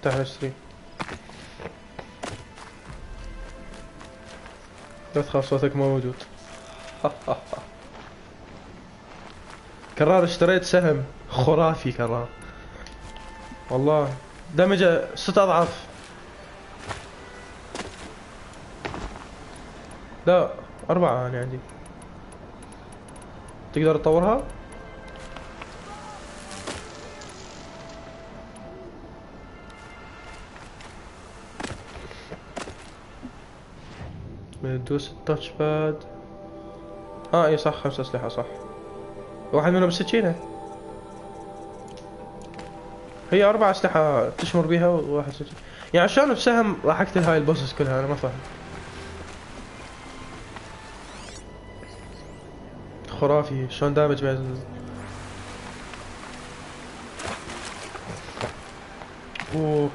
تعال اشتري. لا تخاف صوتك ما موجود. كرار اشتريت سهم خرافي كرار والله، دمجه 6 اضعاف. لا 4 انا عندي. تقدر تطورها؟ دوس التاتش باد. اي صح 5 اسلحة صح. واحد منهم بالسكينة. هي 4 اسلحة تشمر بيها وواحد سكينة. يعني شلون بسهم راح اقتل هاي البوسس كلها؟ انا ما فاهم. خرافي شلون دامج بيعزز. اوه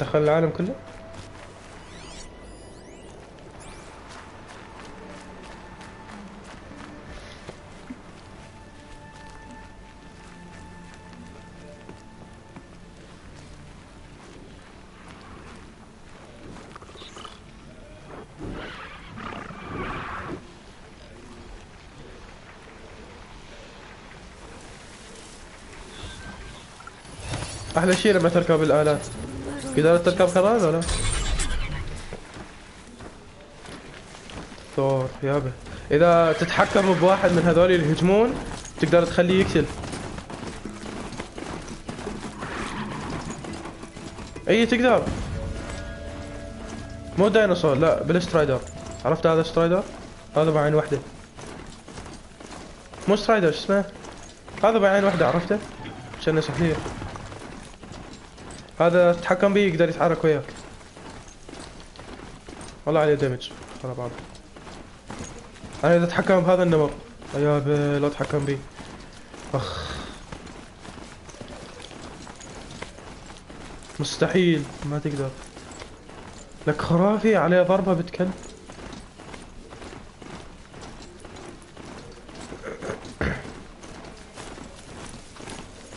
دخل العالم كله. احلى شيء لما تركب الالات. قدرت تركب كرار ولا؟ ثور يابا. اذا تتحكم بواحد من هذول اللي يهجمون تقدر تخليه يقتل. اي تقدر. مو ديناصور لا بالسترايدر. عرفت هذا سترايدر؟ هذا بعين واحدة. مو سترايدر شو اسمه؟ هذا بعين واحدة عرفته؟ عشان سحلية. هذا تتحكم بيه يقدر يتحرك وياك. والله عليه دمج على بعض. انا اذا اتحكم بهذا النمر يابا لو اتحكم بيه. اخ مستحيل ما تقدر. لك خرافي عليه ضربة بتكل.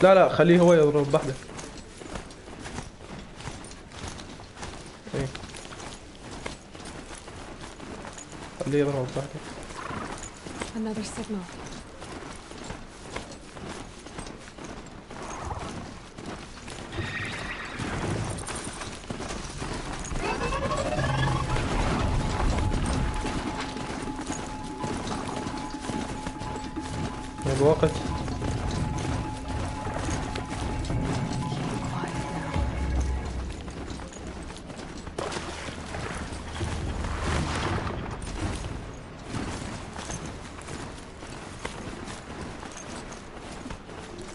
لا لا خليه هو يضرب بحده. ايه خليه يضرب بحده. Another signal. بوقت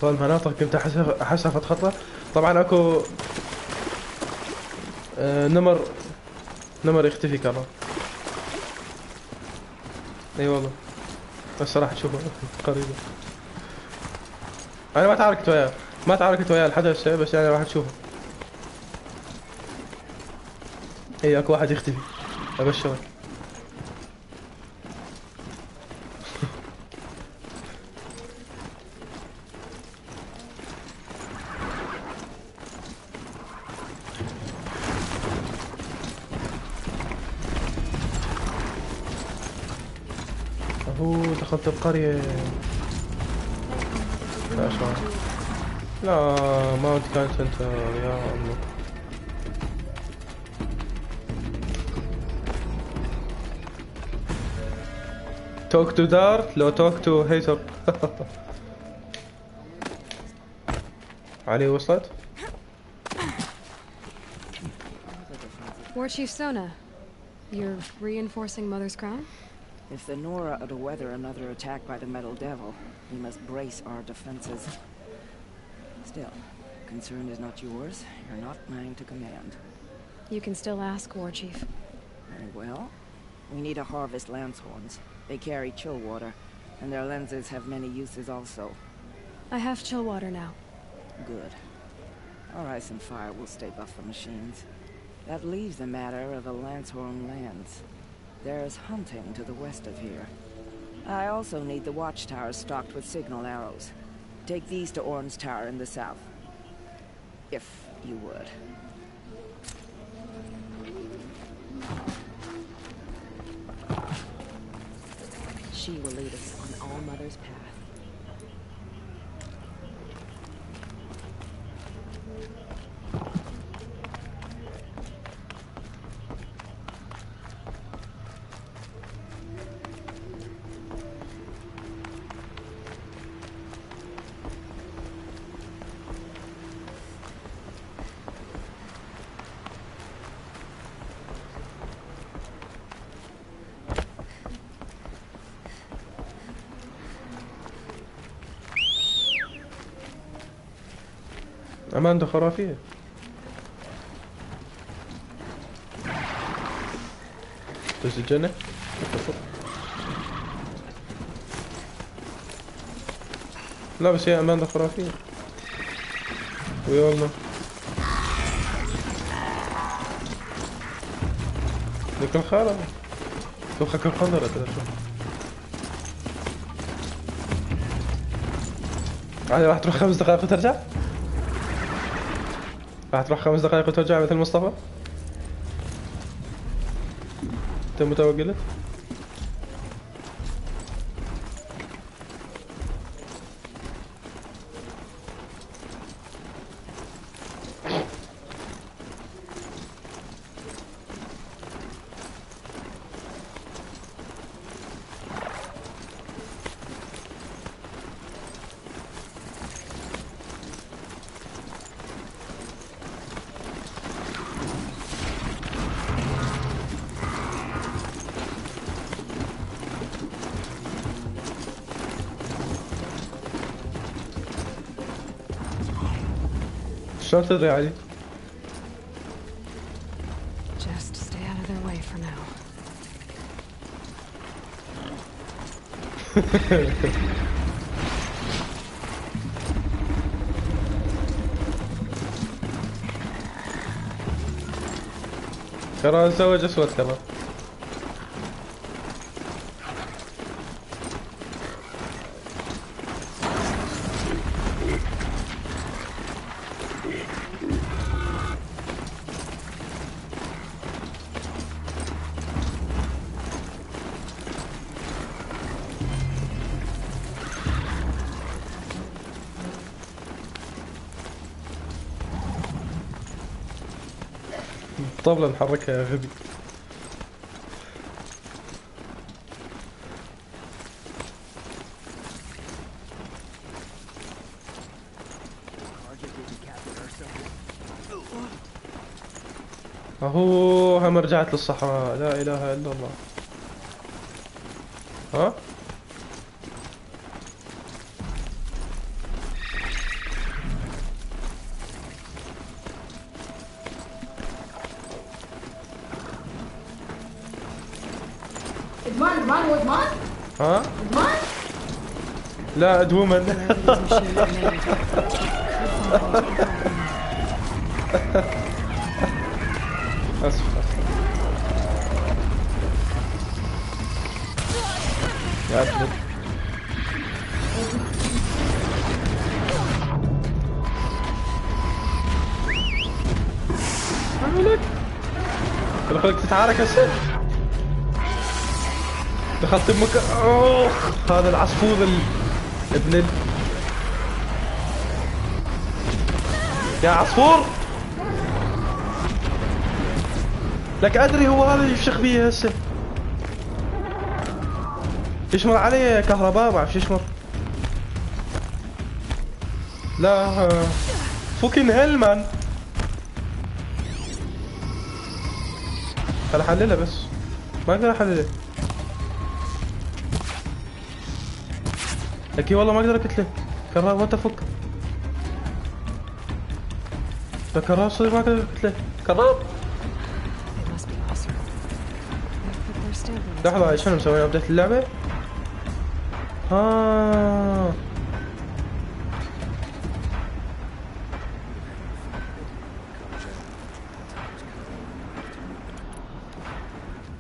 المناطق كنت احسها فت خطرة. طبعا اكو نمر يختفي كمان. اي والله بس راح تشوفه قريبا. انا ما تعاركت وياه لحد هسه بس يعني راح تشوفه. اي اكو واحد يختفي ابشرك. اهو دخلت القرية. لا شلون. لا ما انت كانت انت يا امي. توك تو دارت لو توك تو هيتر. علي وصلت. War Chief Sona, you're reinforcing Mother's Crown? If the Nora are to weather another attack by the Metal Devil, we must brace our defenses. Still, concern is not yours. You're not mine to command. You can still ask, War Chief. Very well. We need to harvest lance horns. They carry chill water, and their lenses have many uses also. I have chill water now. Good. Our ice and fire will stay buffer machines. That leaves the matter of the Lancehorn lands. There's hunting to the west of here. I also need the watchtowers stocked with signal arrows. Take these to Orn's Tower in the south. If you would. She will lead us on All Mother's path. أماندا خرافية. تجي الجنة؟ لا بس هي أماندا خرافية. وي والله. ذيك الخارة. توخك الخضرة ترى شو. عادي راح تروح 5 دقائق وترجع؟ راح تروح 5 دقائق وترجع مثل مصطفى؟ انت متوقلت؟ شلون تدري علي؟ Just stay out of their way for now. كران زوج اسود كران. طبلة نحركها يا غبي. اهو هم رجعت للصحراء. لا اله الا الله. ها Edmond was mine? ها Edmond? لا ادوما. اسف يا ابني. عملك خليك تتعارك هسه. دخلت بمكان. اوه هذا العصفور ابن يا عصفور. لك ادري هو هذا اللي يفشخ فيه هسه. يشمر عليه كهرباء ما اعرف يشمر. لا فوكين هيل مان. خل احلله بس ما اقدر احلله. لكي والله ما اقدر اقتله. كرار وانت فك. لا كرار صدق ما اقدر اقتله. كرار لحظة شنو مسوي ابديت اللعبة؟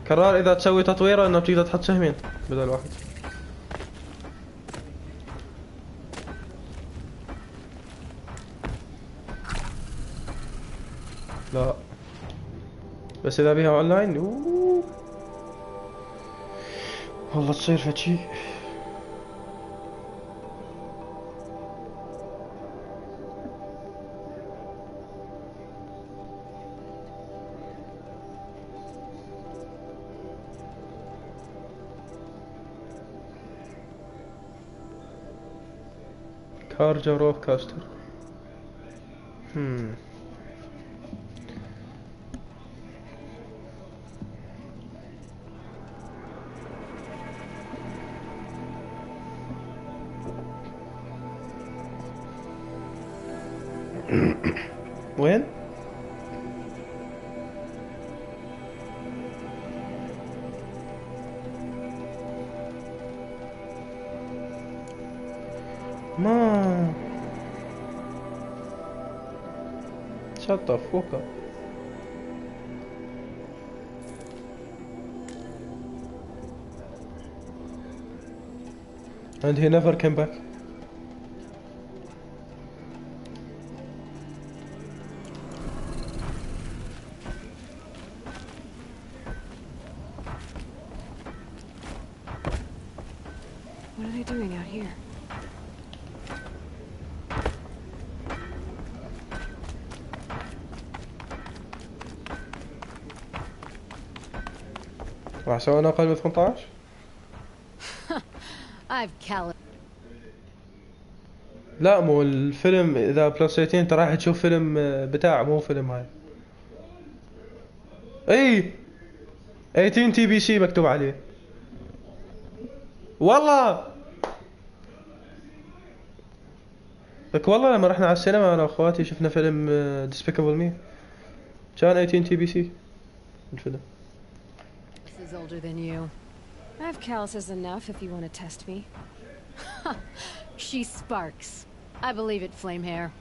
كرار اذا تسوي تطويره انه بتقدر تحط سهمين بدل واحد. لا بس اذا بيها اونلاين والله تصير فشي. كارجر روف كاستر. وين؟ ما shut the fuck up. And he never came back. What are they doing out here? راح سوينا اقل من 18. I've callous. لا مو الفيلم اذا بلس 18 انت راح تشوف فيلم بتاع مو فيلم هاي. اي 18 تي بي سي مكتوب عليه والله. لك والله لما رحنا على السينما انا واخواتي شفنا فيلم ديسبيكابل مي كان 18 تي بي سي الفيلم. This is older than you. I have calluses enough if you want to test me. She's Sparks. I believe it, Flamehair.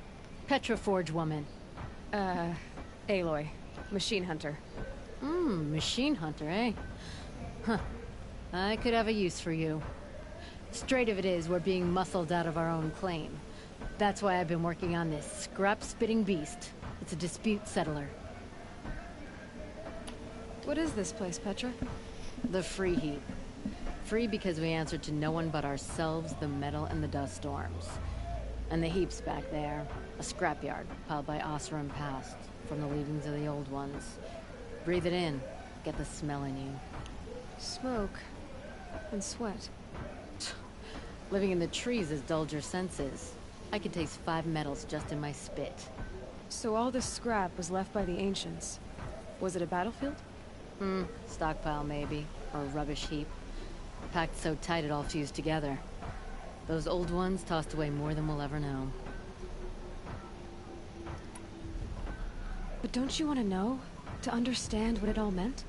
Petra Forge woman. Aloy. Machine hunter. Machine hunter, eh? Huh. I could have a use for you. Straight of it is, we're being muscled out of our own claim. That's why I've been working on this scrap-spitting beast. It's a dispute settler. What is this place, Petra? The Free Heap. Free because we answer to no one but ourselves, the metal, and the dust storms. And the heap's back there. A scrapyard, piled by Oseram past, from the leavings of the old ones. Breathe it in. Get the smell in you. Smoke. And sweat. Living in the trees has dulled your senses. I can taste 5 metals just in my spit. So all this scrap was left by the ancients. Was it a battlefield? Stockpile maybe. Or a rubbish heap. Packed so tight it all fused together. Those old ones tossed away more than we'll ever know. But don't you want to know? To understand what it all meant?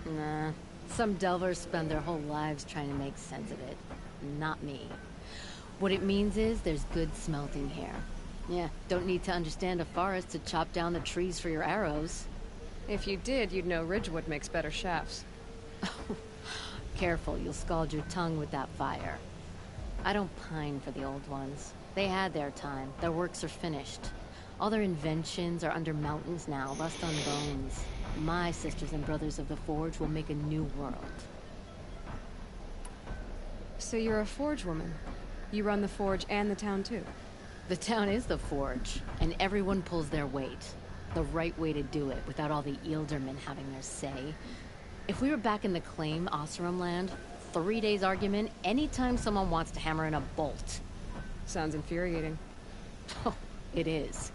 Nah. Some delvers spend their whole lives trying to make sense of it. Not me. What it means is there's good smelting here. Yeah, don't need to understand a forest to chop down the trees for your arrows. If you did, you'd know Ridgewood makes better shafts. Careful, you'll scald your tongue with that fire. I don't pine for the old ones. They had their time. Their works are finished. All their inventions are under mountains now, rust on bones. My sisters and brothers of the Forge will make a new world. So you're a Forge woman. You run the Forge and the town too. The town is the Forge, and everyone pulls their weight. The right way to do it, without all the Eildermen having their say. If we were back in the claim Oseram land, 3 days argument anytime someone wants to hammer in a bolt. Sounds infuriating. Oh, it is.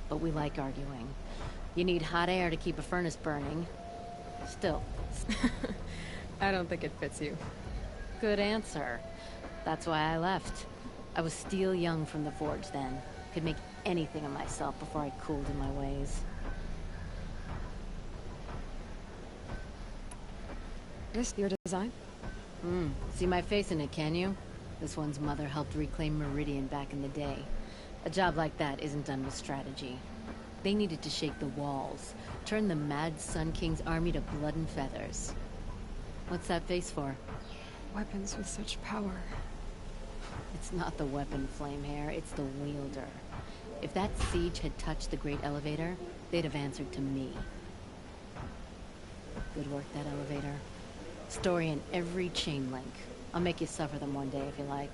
But we like arguing. You need hot air to keep a furnace burning. Still. I don't think it fits you. Good answer. That's why I left. I was steel young from the Forge then. Could make anything of myself before I cooled in my ways. This your design? See my face in it, can you? This one's mother helped reclaim Meridian back in the day. A job like that isn't done with strategy. They needed to shake the walls, turn the mad Sun King's army to blood and feathers. What's that face for? Weapons with such power. It's not the weapon, Flamehair, it's the wielder. If that siege had touched the Great Elevator, they'd have answered to me. Good work, that elevator. Story in every chain link. I'll make you suffer them one day if you like.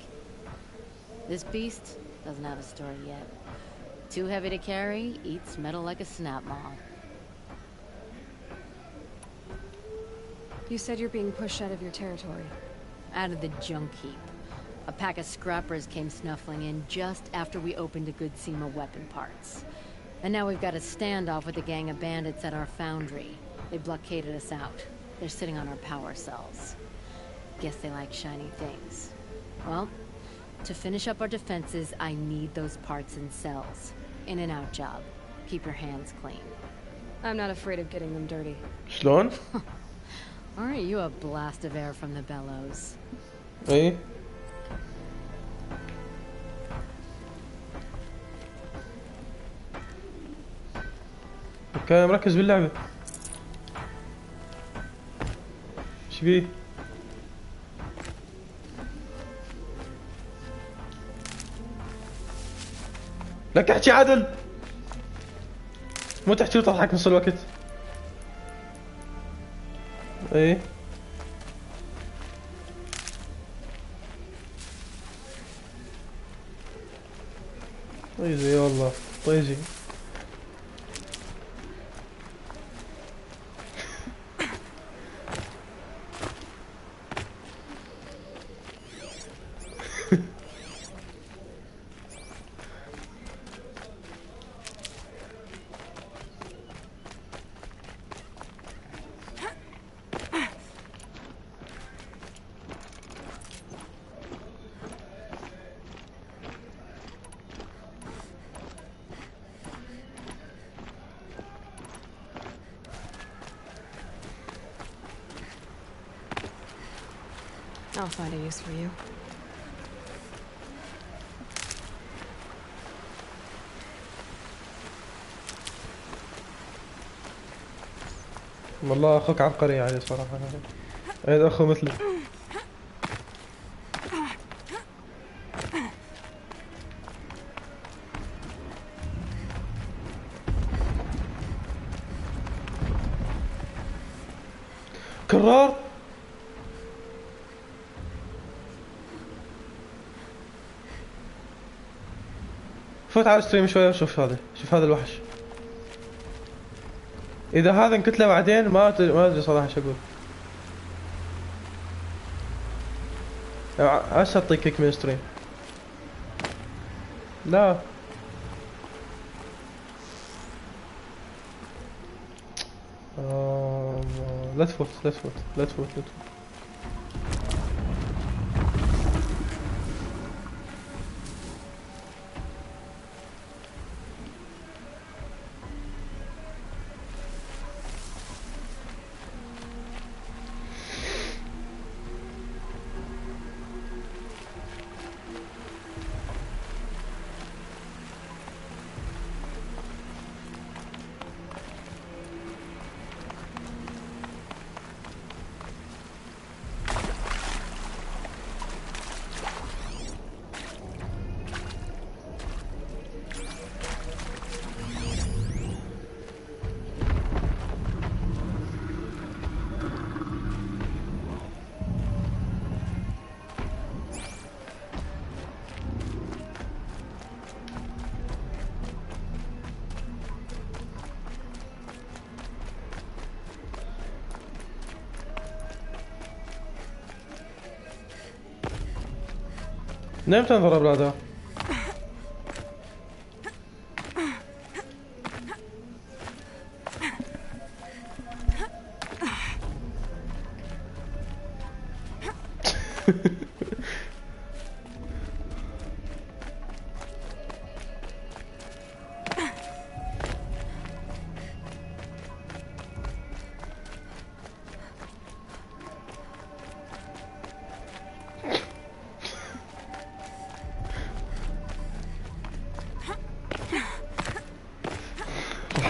This beast doesn't have a story yet. Too heavy to carry, eats metal like a snap maw. You said you're being pushed out of your territory. Out of the junk heap. A pack of scrappers came snuffling in just after we opened a good seam of weapon parts. And now we've got a standoff with a gang of bandits at our foundry. They blockaded us out. They're sitting on our power cells. Guess they like shiny things. Well, to finish up our defenses, I need those parts and cells. In and out job. Keep your hands clean. I'm not afraid of getting them dirty. شلون؟ Aren't you a blast of air from the bellows? اي كان مركز باللعبة. ايش فيه؟ لك احكي عدل، مو تحكي وتضحك نص الوقت. ايه طيزي والله طيزي. I'll find a use for you. والله اخوك عبقري يعني صراحة. هذا اخو مثلي. كرار فوت على الستريم شوية وشوف هذا، شوف هذا الوحش. اذا هذا انقتله بعدين ما ادري صراحة شو اقول. هسه اعطيك كيك من الستريم. لا لا تفوت لا تفوت لا تفوت لا تفوت. نعم تنضرب هذا.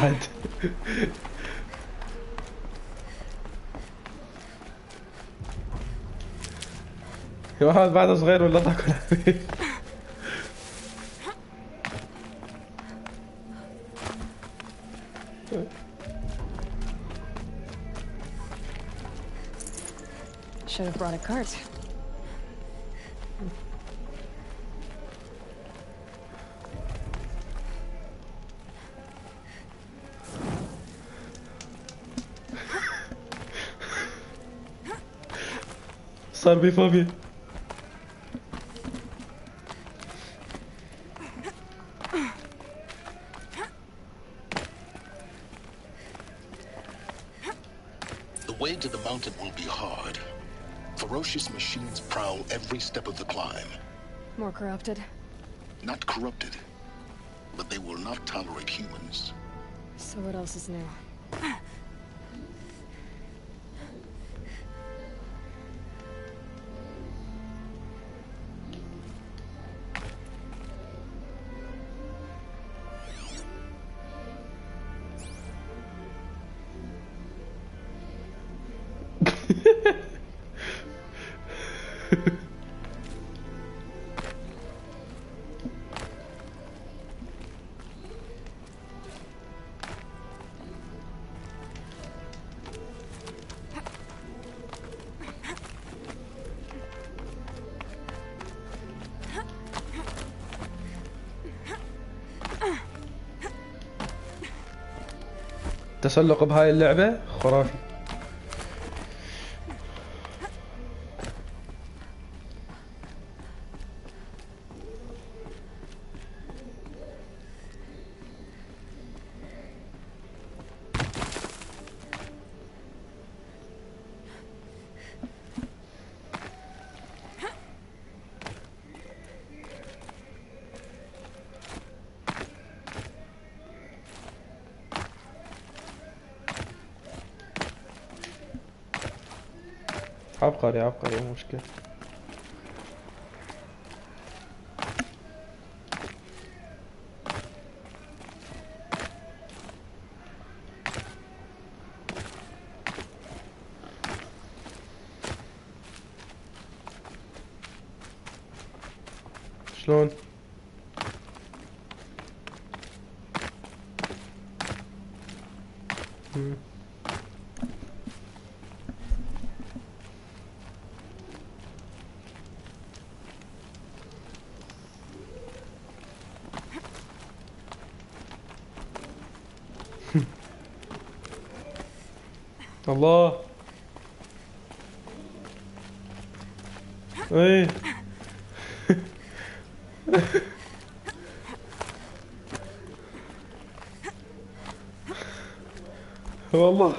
واحد واحد بعده صغير ولا تاكل عليه. should have brought a cart. صار بي فوبيا. The way to the mountain will be hard. Ferocious machines prowl every step of the climb. More corrupted. Not corrupted, but they will not tolerate humans. So what else is new? تسلق بهاي اللعبة خرافي. عبقري عبقري، مو مشكلة. شلون؟ الله. ايه والله.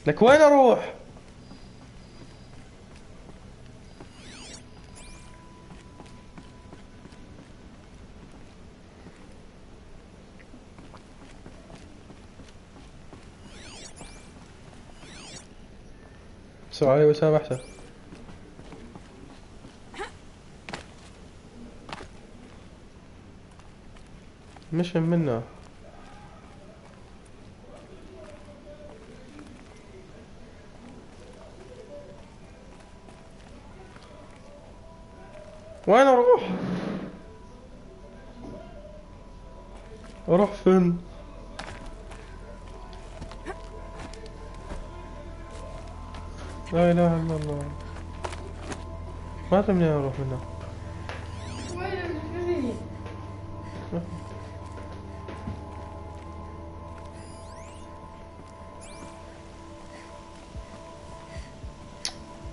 لك وين اروح؟ سوري وسامحته. مش منا. وين اروح؟ اروح فين؟ لا اله الا الله. ما تمني اروح هنا.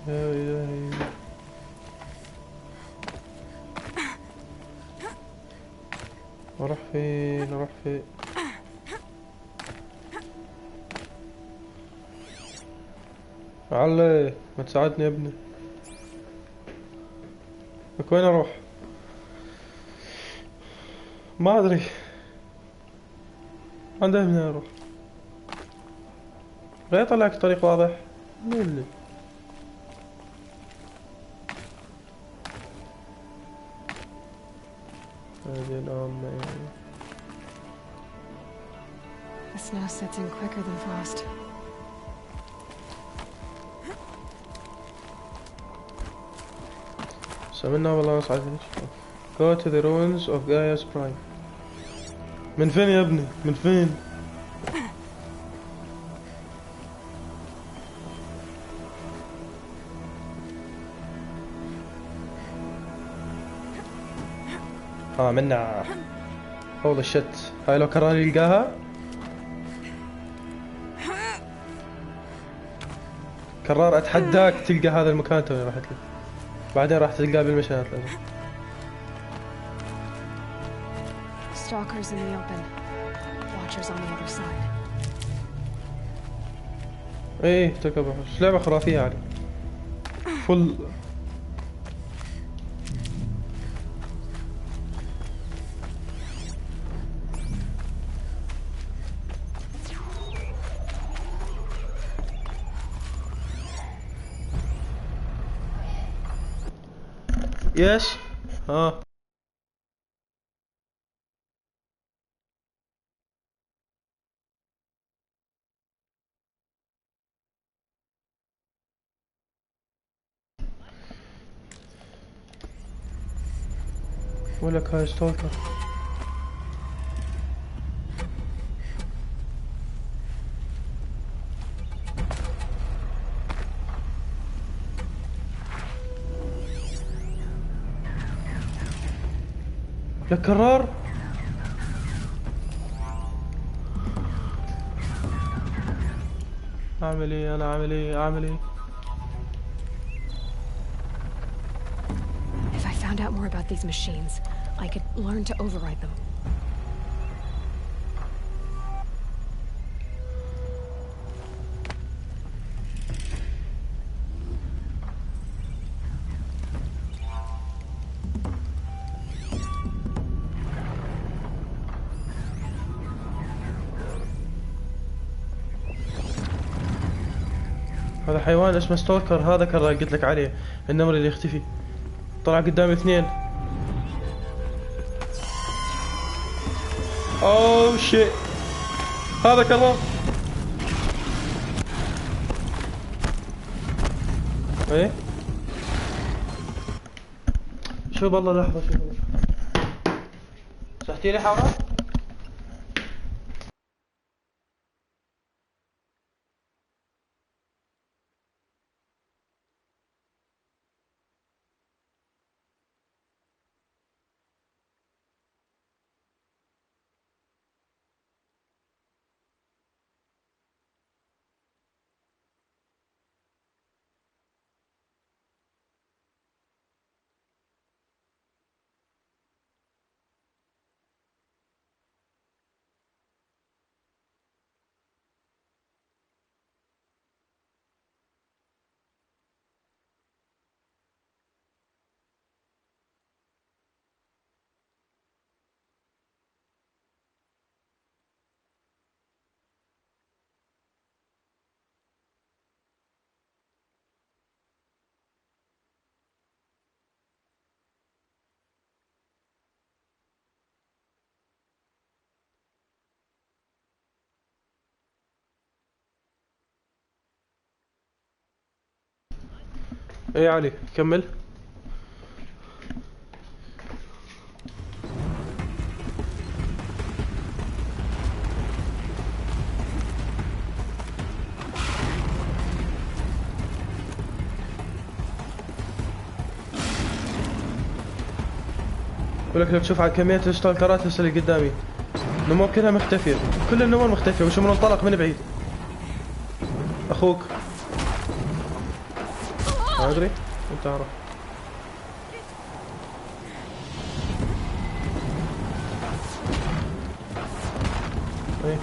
يا الهي. اروح فين؟ اروح فين؟ علي ما تساعدني يا ابني. لك وين اروح؟ ما ادري. ما ادري وين اروح. لا يطلع لك طريق واضح. مين اللي هذه الأم؟ The snow sets in quicker than frost. سمعنا والله نص على Go to the ruins of Gaia's Prime. من فين يا ابني؟ من فين؟ منا. Holy shit. هاي لو كرر يلقاها كرار اتحداك تلقى هذا المكان توني راحت لي. بعدين راح تلقاه بالمشاهد لازم. Stalkers in the open. Watchers on the other side. ايه تركب لعبة خرافية يعني. فل يس ها ولك هاي ستولكر. يا كرار اعمل ايه انا اعمل ايه If I found out more about these machines, I could learn to override them. هذا حيوان اسمه ستولكر. هذا كرار قلت لك عليه النمر اللي يختفي. طلع قدامي اثنين. اوه شيء هذا كرار. ايه شوف والله لحظة شوف صحتي لي حارة. ايه علي كمل. ولك لو تشوف على كمية الستالكرات هسه اللي قدامي النمور كلها مختفية. كل النمور مختفية وش من انطلق من بعيد. اخوك ما ادري انت عارف. ايه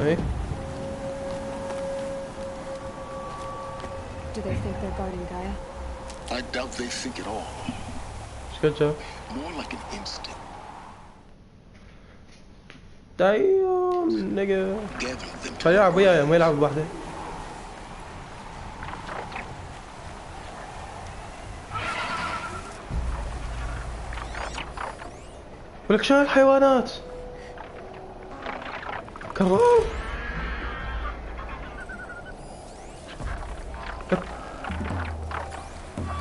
ايه Do they think they're guarding Gaia? I doubt they think at all. ايش قد جاك؟ More like an instinct. دايم نيجا Gathering them خليه يلعب وياي ما يلعب بوحده. ولك شو الحيوانات كرار.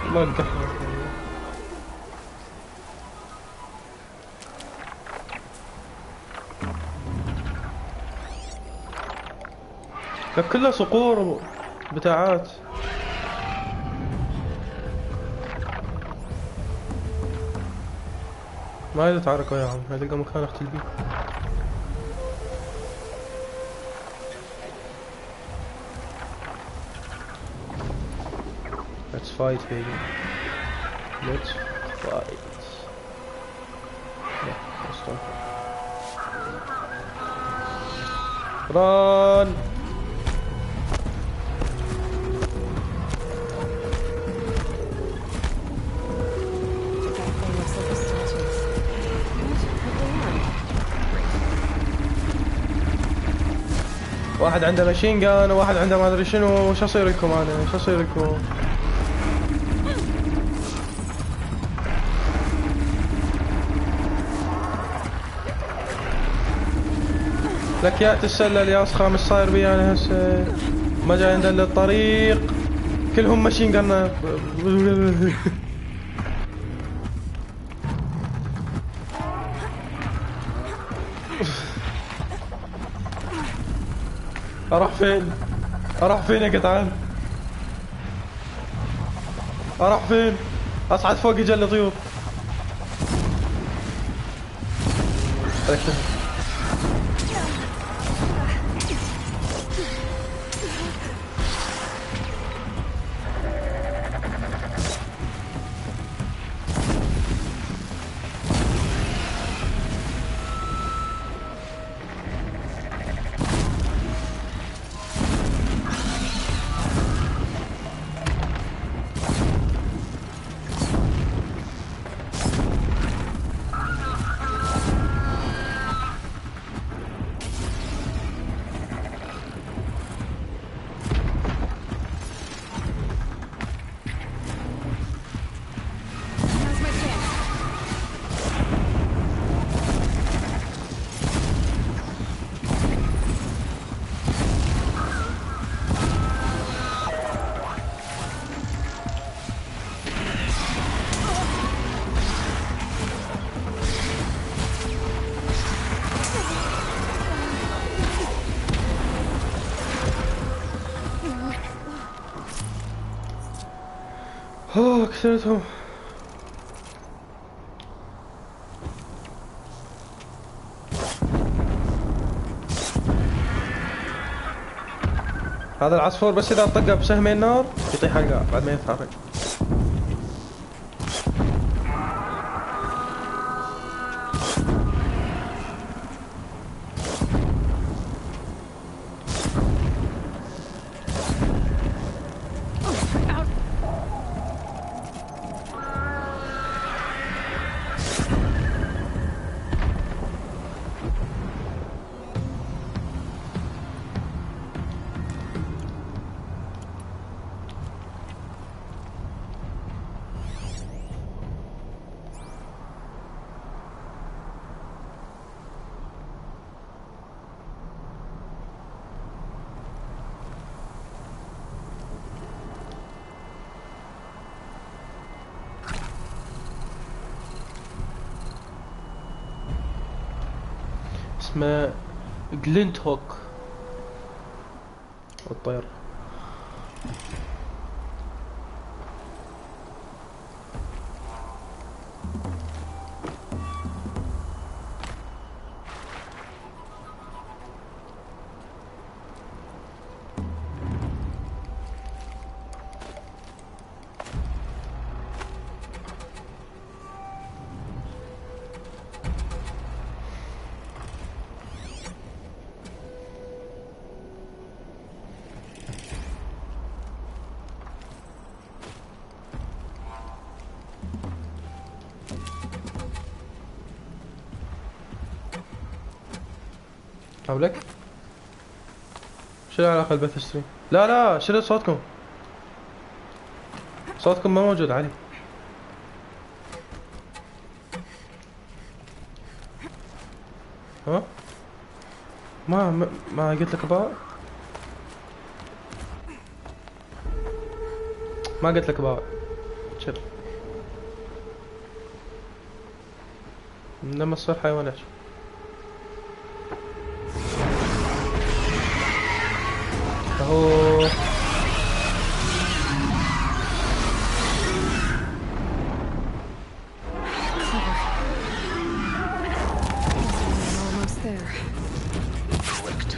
الله القحط. كلها صقور بتاعات. ما يتحركوا يا عم، هتلقى مكان اختل بيه. Let's fight baby. Let's fight. Yeah, let's don't fight. Run! واحد عنده ماشين جان وواحد عنده ما ادري شنو. شو اصير لكم انا؟ شو اصير لكم؟ لك يا تسلل يا اصخام. ايش صاير بي انا هسه؟ ما جاي ندل الطريق كلهم ماشين جان. اروح فين؟ اروح فين يا جدعان؟ اروح فين؟ اصعد فوق يجلي طيور. اوه كسرتهم. هذا العصفور بس اذا طقه بسهمين نار يطيح حلقه بعد ما يتحرك. اسمه جلينت هوك الطير. حولك شو العلاقة بالبث ستريم؟ لا لا شلت صوتكم. صوتكم ما موجود علي. ها؟ ما قلت لك باء؟ ما قلت لك باء. مشكلة. لما تصير حيوانات. اهو Almost there. Correct.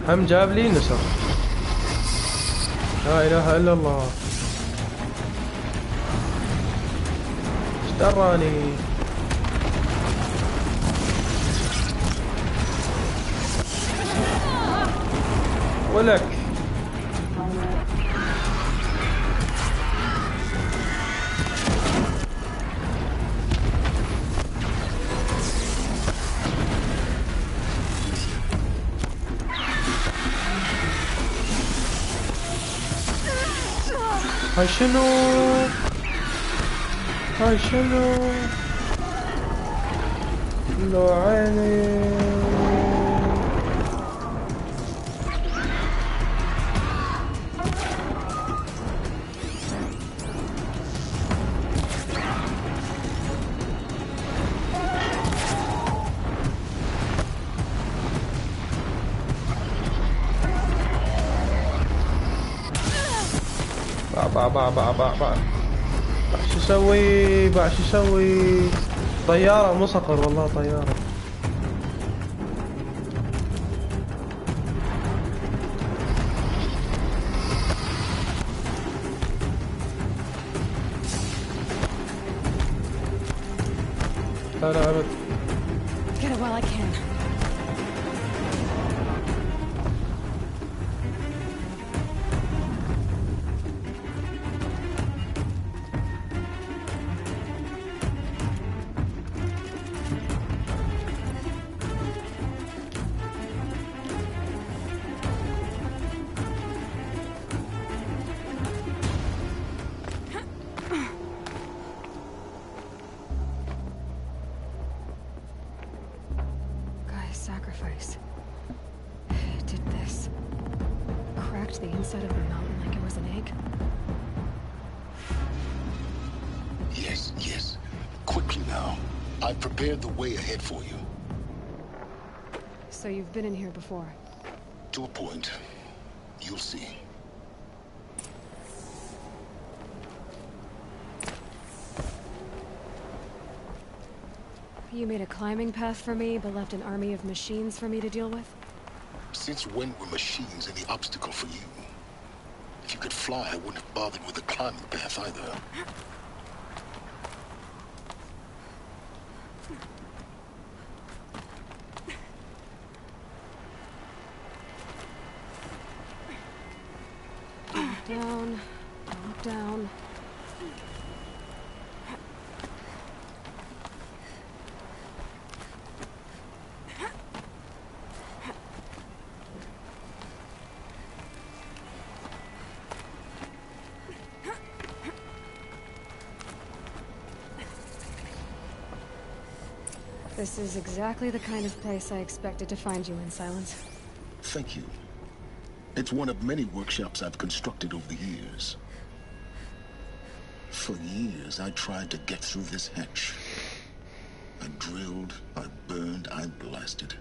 هم جاب لي نسر. لا اله الا الله. ايش دراني؟ ولك هاي شنو؟ هاي شنو؟ لو عيني. باع شو اسوي؟ باع شو اسوي؟ طيارة مو صقر والله طيارة. لا ابد. Get it while I can. Sacrifice. It did this. Cracked the inside of the mountain like it was an egg. Yes. Quickly now. I've prepared the way ahead for you. So you've been in here before? To a point. You'll see. You made a climbing path for me, but left an army of machines for me to deal with? Since when were machines any obstacle for you? If you could fly, I wouldn't have bothered with the climbing path either. Down. This is exactly the kind of place I expected to find you in, Silence. Thank you. It's one of many workshops I've constructed over the years. For years, I tried to get through this hatch. I drilled, I burned, I blasted.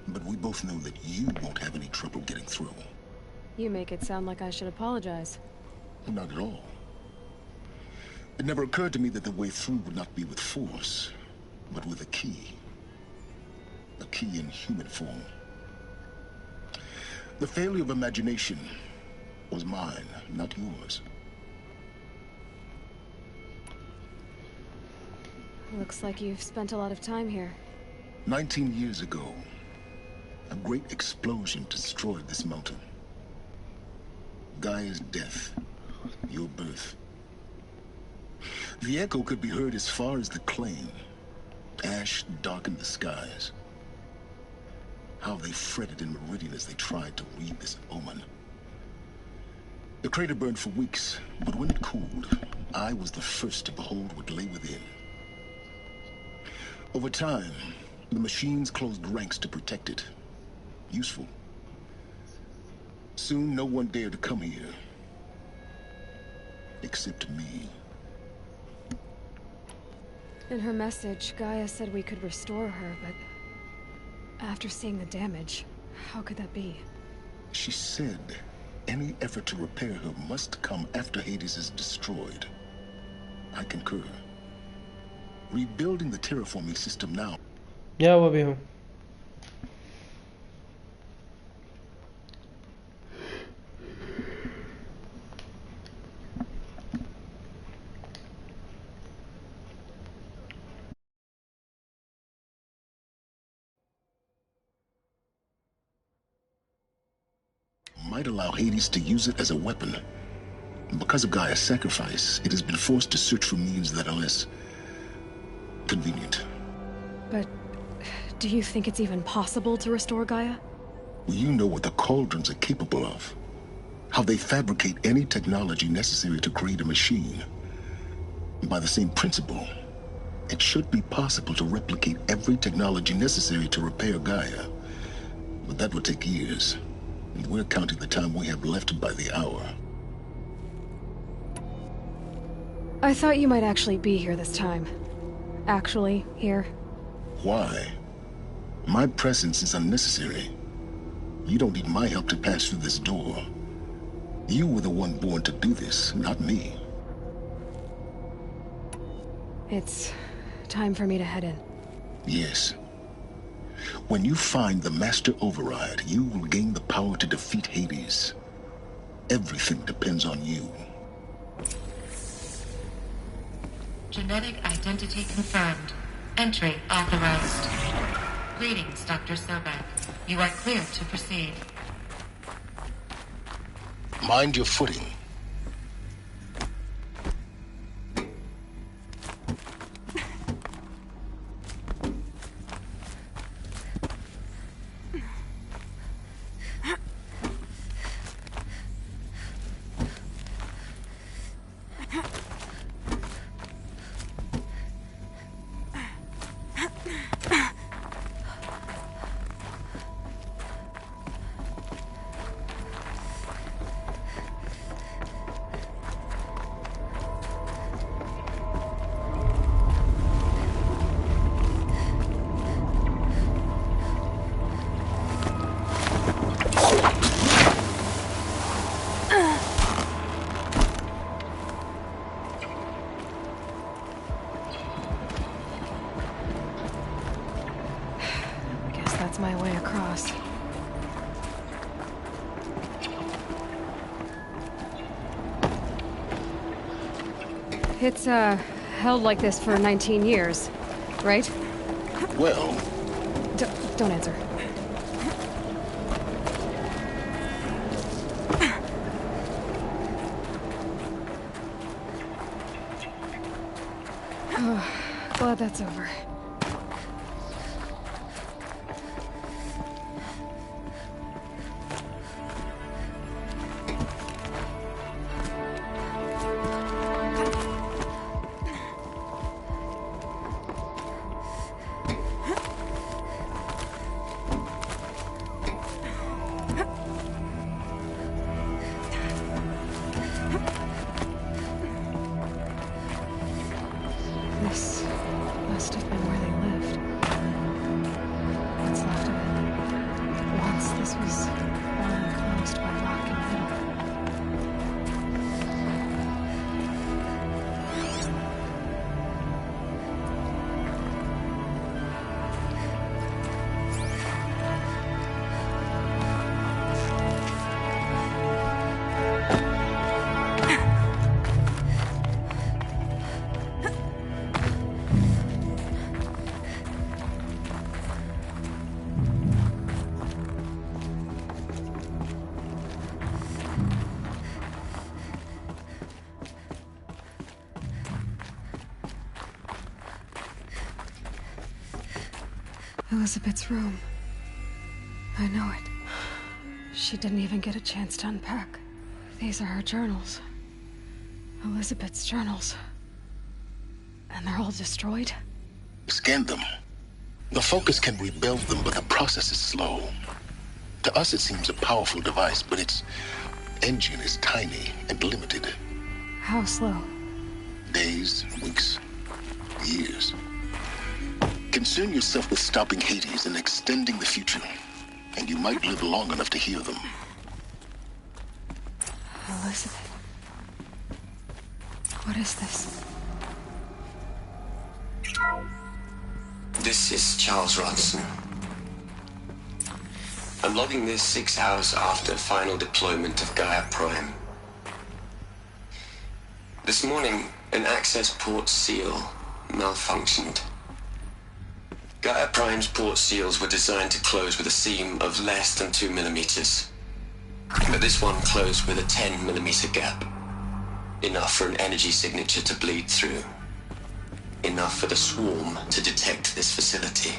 But we both know that you won't have any trouble getting through. You make it sound like I should apologize. Not at all. It never occurred to me that the way through would not be with force, but with a key. A key in human form. The failure of imagination was mine, not yours. Looks like you've spent a lot of time here. 19 years ago, a great explosion destroyed this mountain. Gaia's death, your birth. The echo could be heard as far as the Claim. Ash darkened the skies. How they fretted in Meridian as they tried to read this omen. The crater burned for weeks, but when it cooled, I was the first to behold what lay within. Over time, the machines closed ranks to protect it. Useful. Soon, no one dared to come here. except me. In her message, Gaia said we could restore her, but after seeing the damage, how could that be? She said any effort to repair her must come after Hades is destroyed. I concur. Rebuilding the terraforming system now. يا وبيهم. Might allow Hades to use it as a weapon. Because of Gaia's sacrifice, it has been forced to search for means that are less convenient. But do you think it's even possible to restore Gaia? Well, you know what the Cauldrons are capable of. How they fabricate any technology necessary to create a machine. By the same principle, it should be possible to replicate every technology necessary to repair Gaia. But that would take years. And we're counting the time we have left by the hour. I thought you might actually be here this time. Actually, here. Why? My presence is unnecessary. You don't need my help to pass through this door. You were the one born to do this, not me. It's time for me to head in. Yes. When you find the Master Override, you will gain the power to defeat Hades. Everything depends on you. Genetic identity confirmed. Entry authorized. Greetings, Dr. Sobek. You are clear to proceed. Mind your footing. That's my way across. It's, held like this for 19 years, right? Well... Don't answer. Oh, glad that's over. This must have been where they lived. What's left of it. Once this was all enclosed by rock and metal. Elizabeth's room. I know it. She didn't even get a chance to unpack. These are her journals. Elizabeth's journals. And they're all destroyed? Scan them. The Focus can rebuild them, but the process is slow. To us, it seems a powerful device, but its engine is tiny and limited. How slow? Days, weeks, years. Concern yourself with stopping Hades and extending the future, and you might live long enough to hear them. Elizabeth. What is this? This is Charles Ronson. I'm logging this 6 hours after final deployment of Gaia Prime. This morning, an access port seal malfunctioned. Gaia Prime's port seals were designed to close with a seam of less than 2 millimeters. But this one closed with a 10 millimeter gap. Enough for an energy signature to bleed through. Enough for the swarm to detect this facility.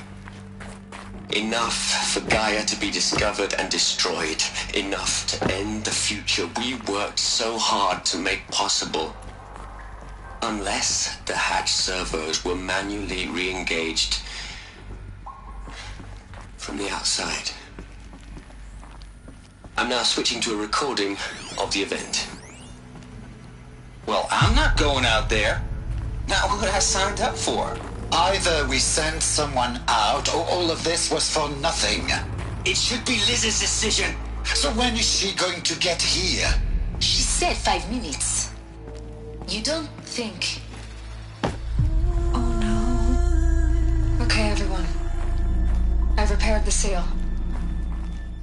Enough for Gaia to be discovered and destroyed. Enough to end the future we worked so hard to make possible. Unless the hatch servos were manually re-engaged from the outside. I'm now switching to a recording of the event. Well, I'm not going out there. Not what I signed up for. Either we send someone out, or all of this was for nothing. It should be Liz's decision. So when is she going to get here? She said 5 minutes. You don't think... Oh no. Okay, everyone. I've repaired the seal.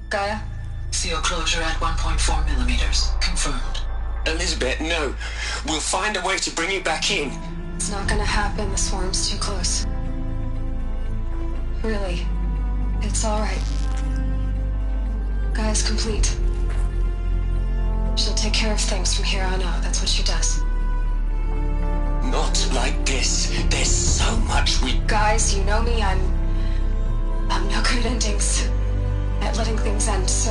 Gaia? Seal closure at 1.4 millimeters. Confirmed. Elizabeth, no. We'll find a way to bring you back in. It's not gonna happen. The swarm's too close. Really. It's alright. Gaia's complete. She'll take care of things from here on out. That's what she does. Not like this. There's so much we... Guys, you know me. I'm no good at endings. At letting things end, so,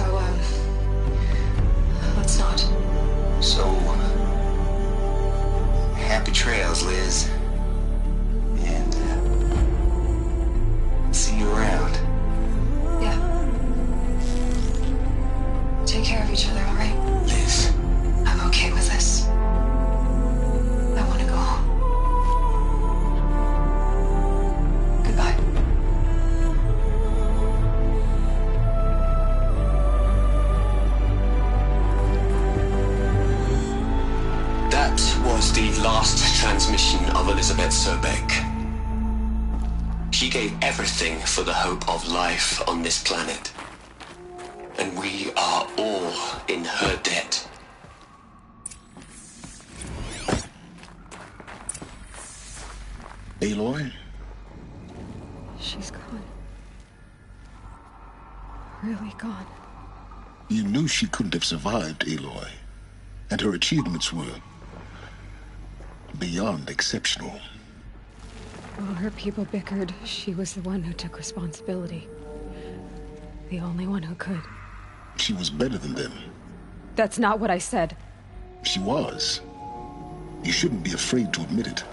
let's not. So... happy trails, Liz. And, see you around. Yeah. Take care of each other, alright? Liz. I'm okay with this. I want to go home. Goodbye. That was the last transmission of Elizabeth Sobeck. She gave everything for the hope of life on this planet. And we are all in her debt. Aloy? She's gone. Really gone. You knew she couldn't have survived, Aloy. And her achievements were... beyond exceptional. While her people bickered, she was the one who took responsibility. The only one who could. She was better than them. That's not what I said. She was. You shouldn't be afraid to admit it.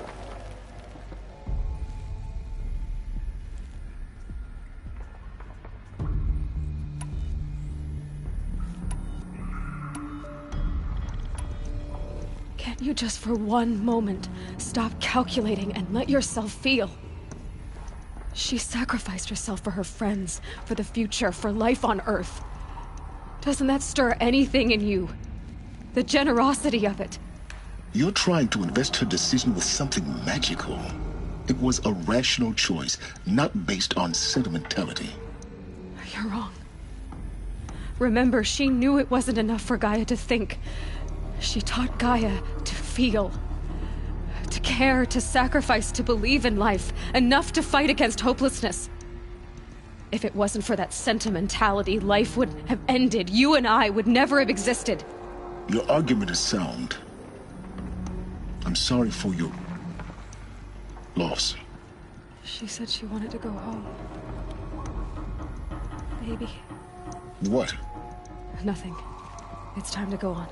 Can't you just for one moment stop calculating and let yourself feel? She sacrificed herself for her friends, for the future, for life on Earth. Doesn't that stir anything in you? The generosity of it. You're trying to invest her decision with something magical. It was a rational choice, not based on sentimentality. You're wrong. Remember, she knew it wasn't enough for Gaia to think. She taught Gaia to feel. To care, to sacrifice, to believe in life. Enough to fight against hopelessness. If it wasn't for that sentimentality, life would have ended. You and I would never have existed. Your argument is sound. I'm sorry for your... loss. She said she wanted to go home. Maybe. What? Nothing. It's time to go on.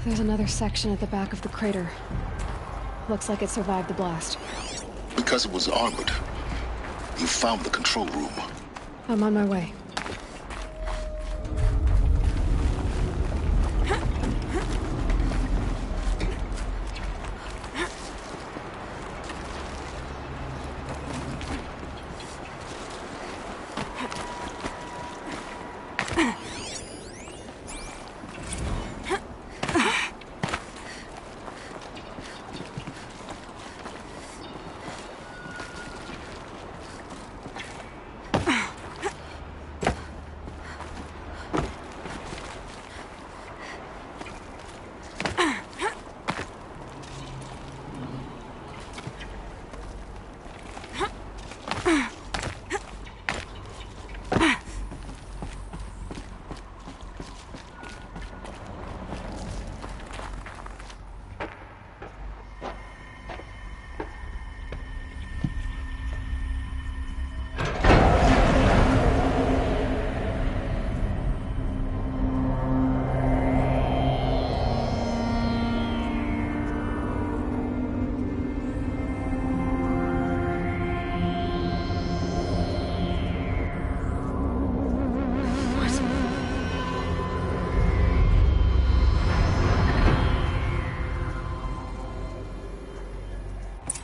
There's another section at the back of the crater. Looks like it survived the blast. Because it was armored. You found the control room. I'm on my way.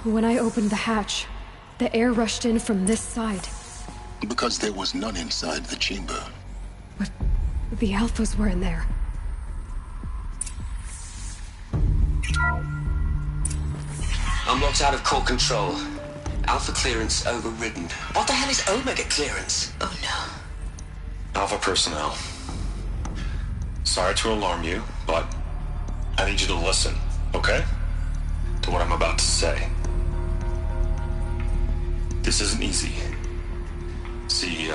When I opened the hatch, the air rushed in from this side. Because there was none inside the chamber. But the Alphas were in there. I'm locked out of core control. Alpha clearance overridden. What the hell is Omega clearance? Oh no. Alpha personnel. Sorry to alarm you, but I need you to listen, okay? To what I'm about to say. This isn't easy. See,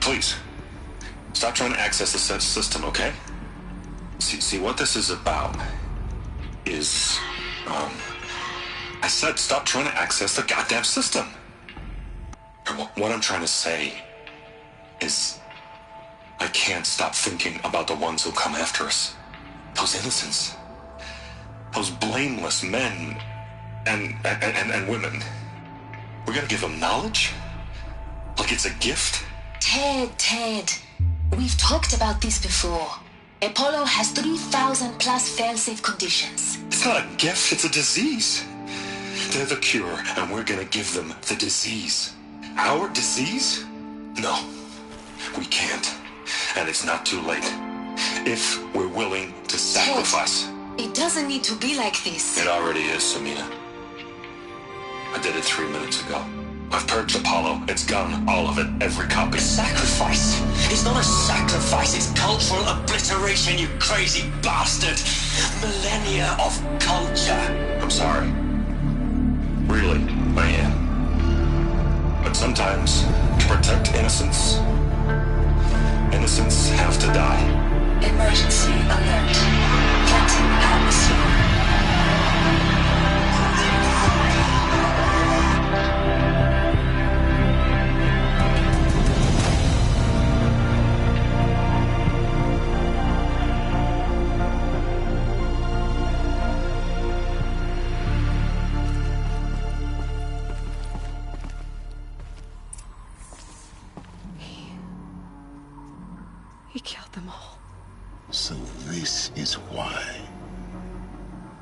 please, stop trying to access the system, okay? See, what this is about is, I said stop trying to access the goddamn system. What I'm trying to say is, I can't stop thinking about the ones who come after us. Those innocents. Those blameless men and women. We're gonna give them knowledge? Like it's a gift? Ted. We've talked about this before. Apollo has 3,000 plus fail-safe conditions. It's not a gift, it's a disease. They're the cure, and we're gonna give them the disease. Our disease? No, we can't. And it's not too late. If we're willing to sacrifice. Ted, it doesn't need to be like this. It already is, Samina. I did it 3 minutes ago. I've purged Apollo. It's gone. All of it. Every copy. Sacrifice? It's not a sacrifice. It's cultural obliteration, you crazy bastard. Millennia of culture. I'm sorry. Really, I am. But sometimes, to protect innocence, innocents have to die. Emergency alert. Planting atmosphere. He killed them all. So this is why.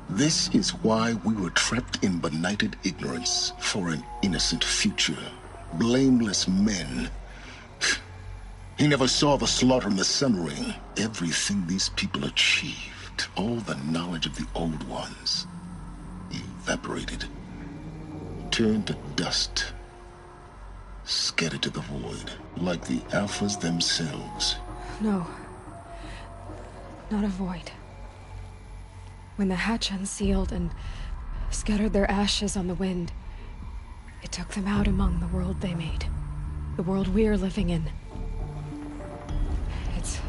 This is why we were trapped in benighted ignorance for an innocent future. Blameless men. He never saw the slaughter in the Sun Ring. Everything these people achieved, all the knowledge of the old ones, evaporated, turned to dust, scattered to the void, like the Alphas themselves. No. Not a void. When the hatch unsealed and scattered their ashes on the wind, it took them out among the world they made. The world we're living in. It's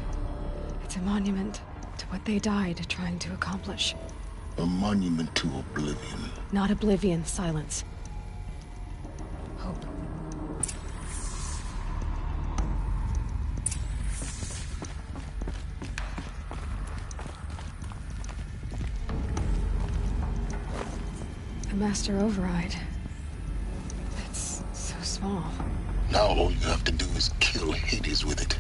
a monument to what they died trying to accomplish. A monument to oblivion. Not oblivion, silence. Hope. The Master Override. It's so small. Now all you have to do is kill Hades with it.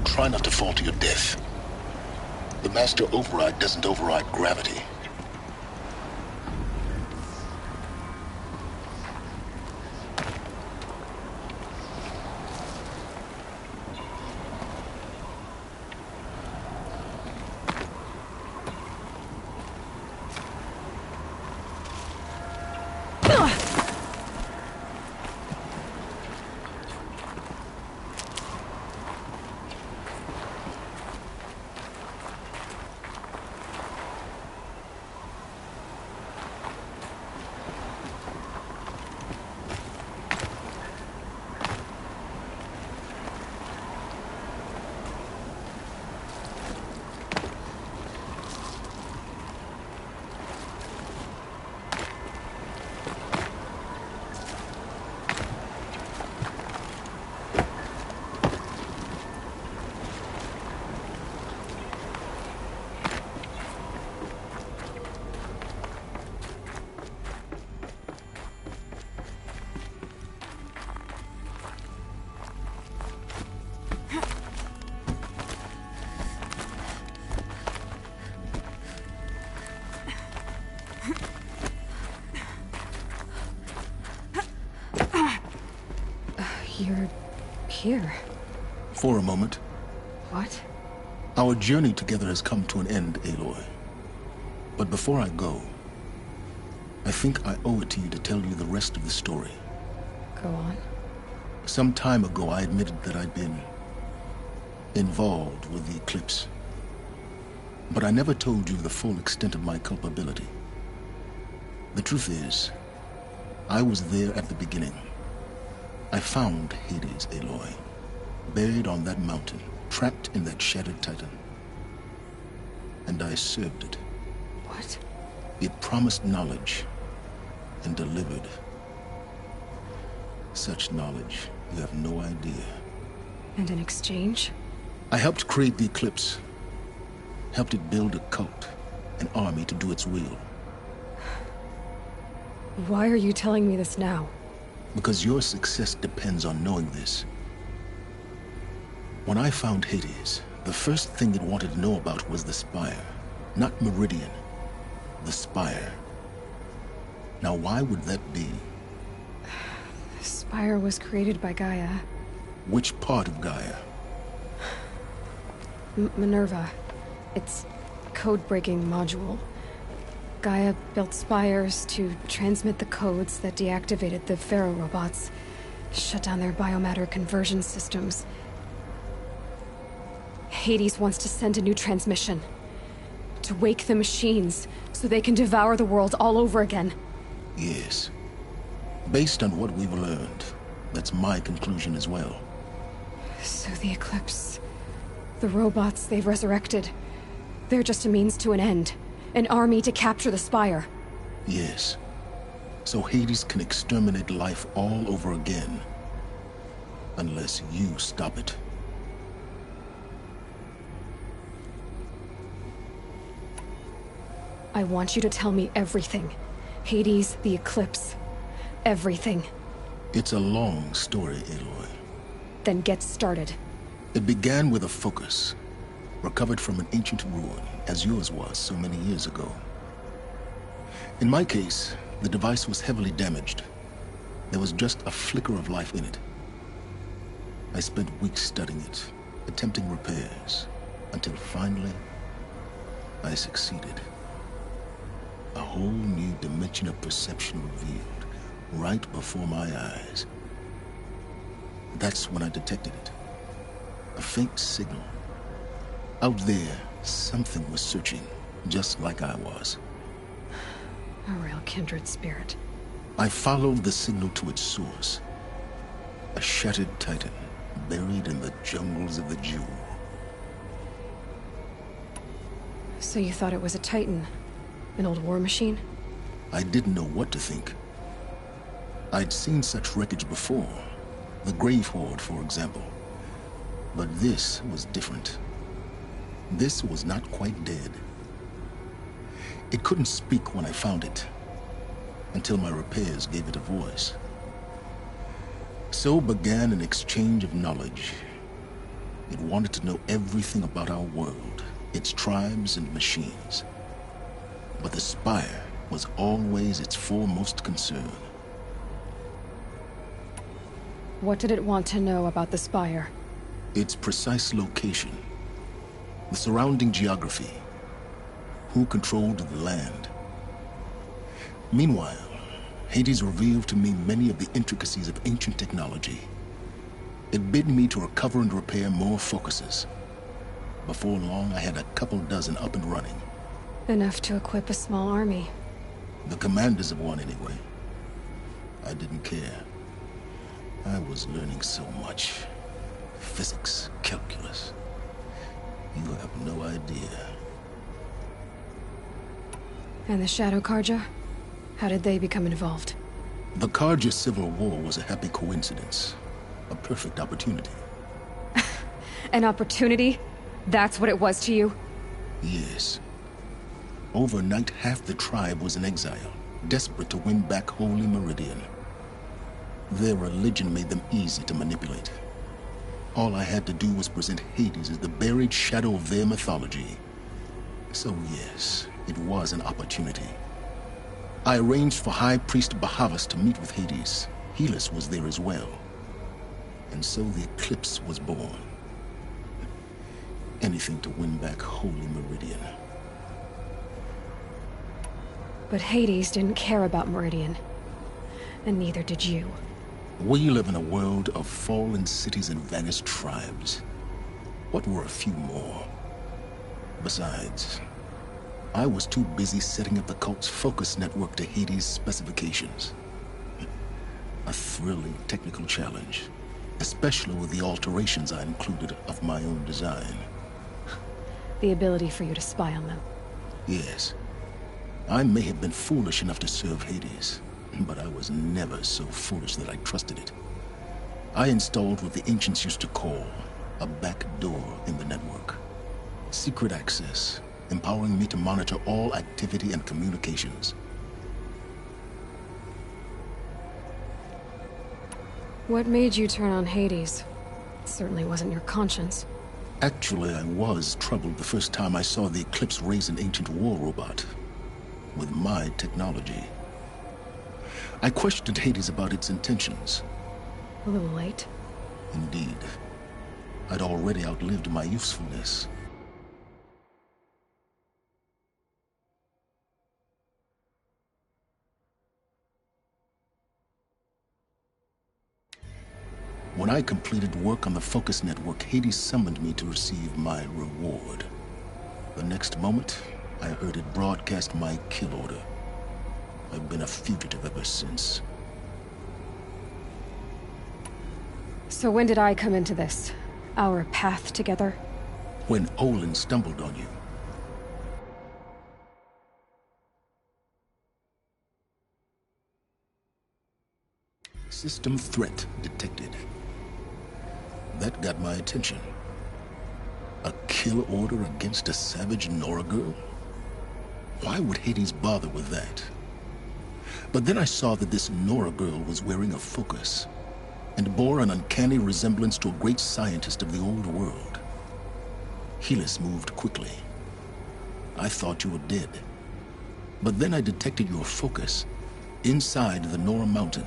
Try not to fall to your death. The Master Override doesn't override gravity. You're here. For a moment. What? Our journey together has come to an end, Aloy. But before I go, I think I owe it to you to tell you the rest of the story. Go on. Some time ago, I admitted that I'd been involved with the Eclipse. But I never told you the full extent of my culpability. The truth is, I was there at the beginning. I found Hades, Aloy, buried on that mountain, trapped in that shattered titan. And I served it. What? It promised knowledge and delivered. Such knowledge, you have no idea. And in exchange? I helped create the Eclipse. Helped it build a cult, an army to do its will. Why are you telling me this now? Because your success depends on knowing this. When I found Hades, the first thing it wanted to know about was the Spire. Not Meridian. The Spire. Now why would that be? The Spire was created by Gaia. Which part of Gaia? Minerva. Its code-breaking module. Gaia built spires to transmit the codes that deactivated the Pharaoh robots, shut down their biomatter conversion systems. Hades wants to send a new transmission. To wake the machines, so they can devour the world all over again. Yes. Based on what we've learned, that's my conclusion as well. So the Eclipse... the robots they've resurrected... they're just a means to an end. An army to capture the Spire. Yes. So Hades can exterminate life all over again. Unless you stop it. I want you to tell me everything. Hades, the Eclipse. Everything. It's a long story, Aloy. Then get started. It began with a focus. Recovered from an ancient ruin, as yours was so many years ago. In my case, the device was heavily damaged. There was just a flicker of life in it. I spent weeks studying it, attempting repairs, until finally, I succeeded. A whole new dimension of perception revealed. right before my eyes. That's when I detected it. A faint signal. Out there, something was searching, just like I was. A real kindred spirit. I followed the signal to its source. A shattered titan, buried in the jungles of the Jewel. So you thought it was a Titan? An old war machine? I didn't know what to think. I'd seen such wreckage before. The Grave Horde, for example. But this was different. This was not quite dead. It couldn't speak when I found it, until my repairs gave it a voice. So began an exchange of knowledge. It wanted to know everything about our world, its tribes and machines. But the Spire was always its foremost concern. What did it want to know about the Spire? Its precise location, the surrounding geography, who controlled the land. Meanwhile, Hades revealed to me many of the intricacies of ancient technology. It bid me to recover and repair more focuses. Before long, I had a couple dozen up and running. Enough to equip a small army. The commanders of one, anyway. I didn't care. I was learning so much. Physics, calculus. You have no idea. And the Shadow Carja? How did they become involved? The Carja Civil War was a happy coincidence. A perfect opportunity. An opportunity? That's what it was to you? Yes. Overnight, half the tribe was in exile, desperate to win back Holy Meridian. Their religion made them easy to manipulate. All I had to do was present Hades as the buried shadow of their mythology. So yes, it was an opportunity. I arranged for High Priest Bahavas to meet with Hades. Helis was there as well. And so the Eclipse was born. Anything to win back Holy Meridian. But Hades didn't care about Meridian. And neither did you. We live in a world of fallen cities and vanished tribes. What were a few more? Besides, I was too busy setting up the cult's focus network to Hades' specifications. A thrilling technical challenge, especially with the alterations I included of my own design. The ability for you to spy on them. Yes. I may have been foolish enough to serve Hades, but I was never so foolish that I trusted it. I installed what the ancients used to call a back door in the network. Secret access, empowering me to monitor all activity and communications. What made you turn on Hades? It certainly wasn't your conscience. Actually, I was troubled the first time I saw the Eclipse raise an ancient war robot with my technology. I questioned Hades about its intentions. A little late. Indeed. I'd already outlived my usefulness. When I completed work on the Focus Network, Hades summoned me to receive my reward. The next moment, I heard it broadcast my kill order. I've been a fugitive ever since. So when did I come into this? Our path together? When Olin stumbled on you. System threat detected. That got my attention. A kill order against a savage Nora girl? Why would Hades bother with that? But then I saw that this Nora girl was wearing a focus, and bore an uncanny resemblance to a great scientist of the old world. Helis moved quickly. I thought you were dead. But then I detected your focus inside the Nora Mountain.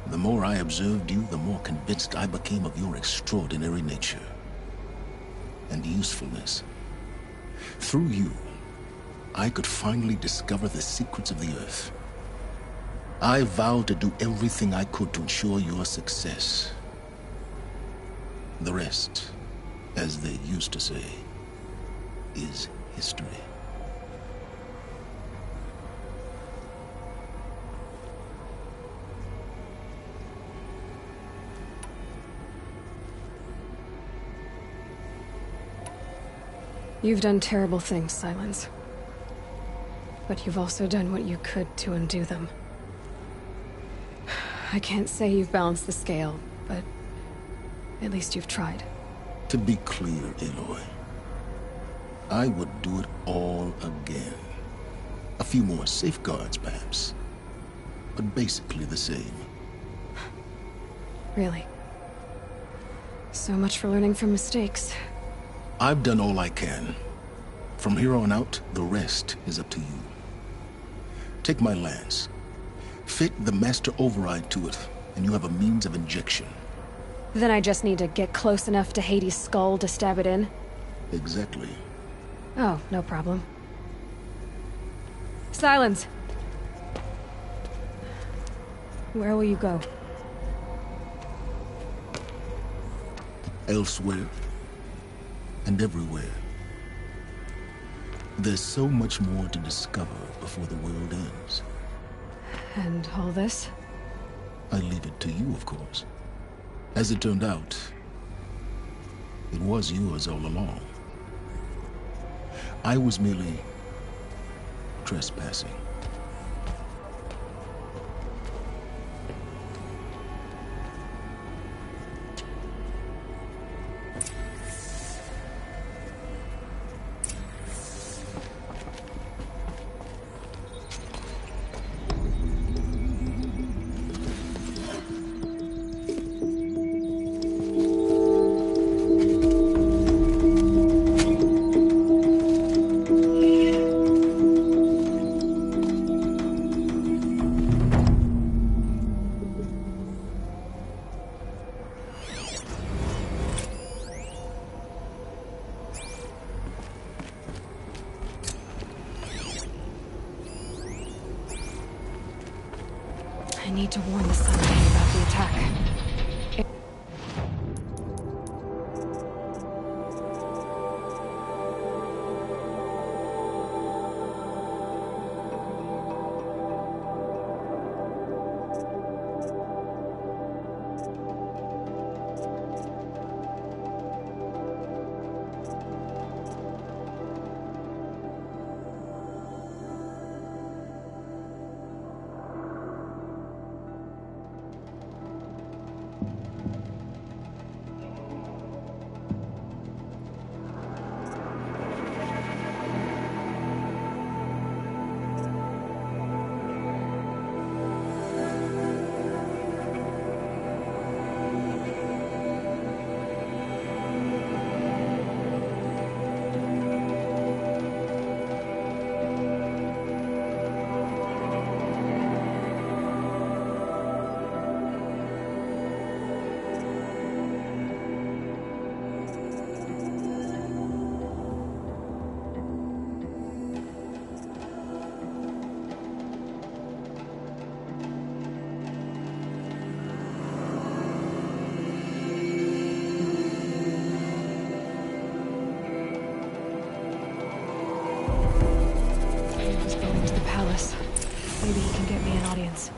The more I observed you, the more convinced I became of your extraordinary nature and usefulness. Through you, I could finally discover the secrets of the Earth. I vowed to do everything I could to ensure your success. The rest, as they used to say, is history. You've done terrible things, Silence. But you've also done what you could to undo them. I can't say you've balanced the scale, but at least you've tried. To be clear, Aloy, I would do it all again. A few more safeguards, perhaps, but basically the same. Really? So much for learning from mistakes. I've done all I can. From here on out, the rest is up to you. Take my lance. Fit the master override to it, and you have a means of injection. Then I just need to get close enough to Hades' skull to stab it in? Exactly. Oh, no problem. Silence! Where will you go? Elsewhere. And everywhere. There's so much more to discover before the world ends. And all this? I leave it to you, of course. As it turned out, it was yours all along. I was merely trespassing. I need to warn the Sun King about the attack. Maybe he can get me an audience.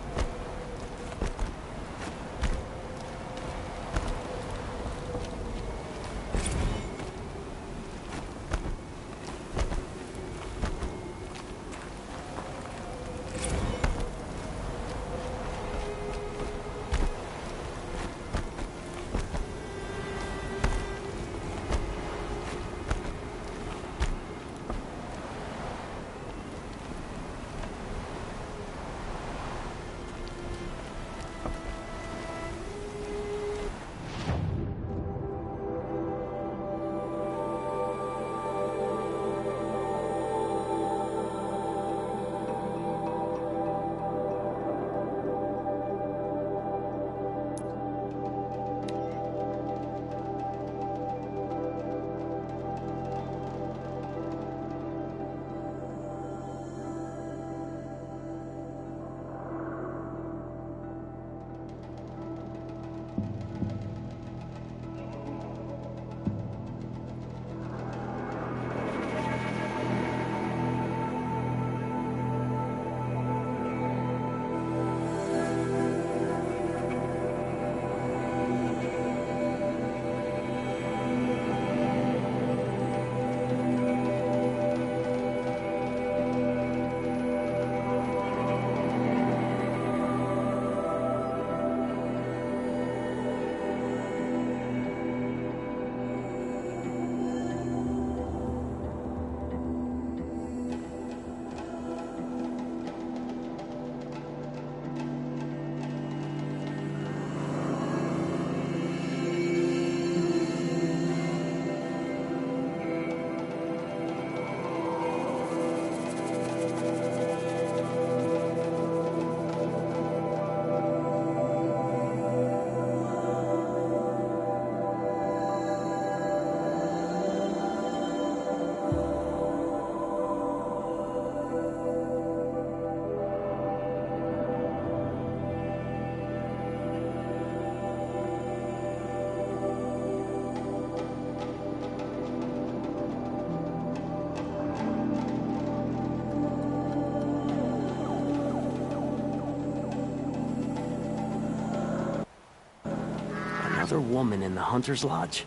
Another woman in the Hunter's Lodge?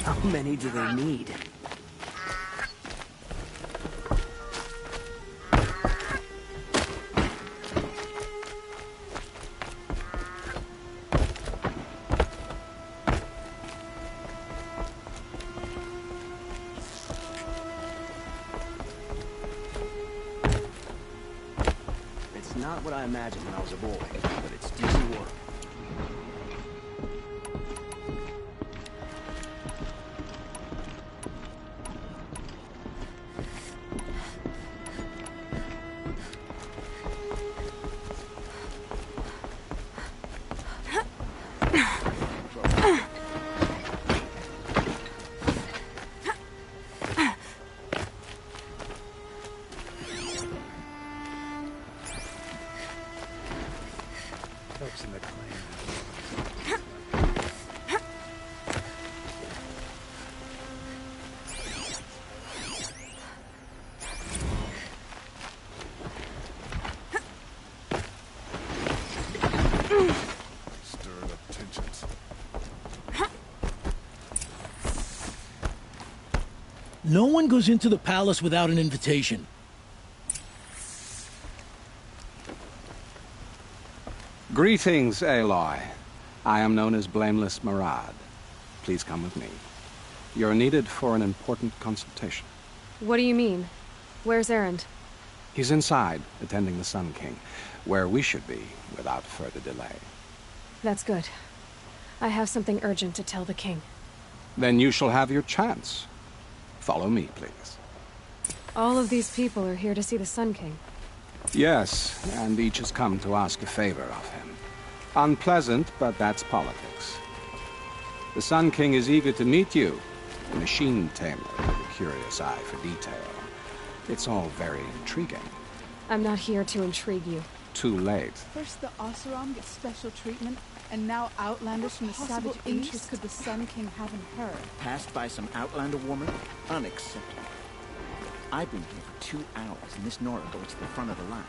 How many do they need? It's not what I imagined when I was a boy, but it's decent work. Folks in the clan. Stirring up tensions. No one goes into the palace without an invitation. Greetings, Aloy. I am known as Blameless Marad. Please come with me. You're needed for an important consultation. What do you mean? Where's Erend? He's inside, attending the Sun King, where we should be without further delay. That's good. I have something urgent to tell the king. Then you shall have your chance. Follow me, please. All of these people are here to see the Sun King. Yes, and each has come to ask a favor of him. Unpleasant, but that's politics. The Sun King is eager to meet you, a machine tamer with a curious eye for detail. It's all very intriguing. I'm not here to intrigue you. Too late. First the Oseram gets special treatment, and now Outlanders from the Savage interest could the Sun King have in her? Passed by some Outlander woman? Unacceptable. I've been here for 2 hours, and this Nora goes to the front of the line.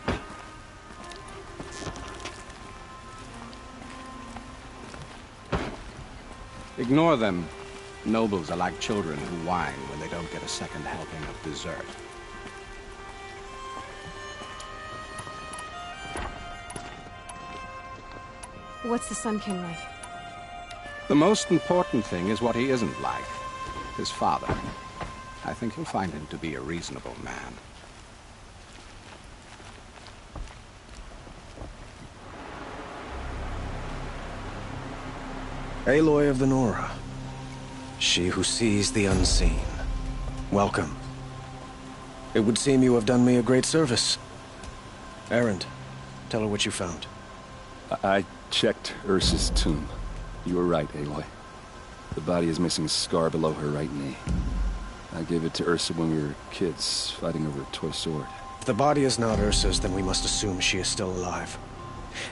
Ignore them. Nobles are like children who whine when they don't get a second helping of dessert. What's the Sun King like? The most important thing is what he isn't like. His father. I think you'll find him to be a reasonable man. Aloy of the Nora. She who sees the unseen. Welcome. It would seem you have done me a great service. Erend, tell her what you found. I checked Ursa's tomb. You were right, Aloy. The body is missing a scar below her right knee. I gave it to Ursa when we were kids, fighting over a toy sword. If the body is not Ursa's, then we must assume she is still alive.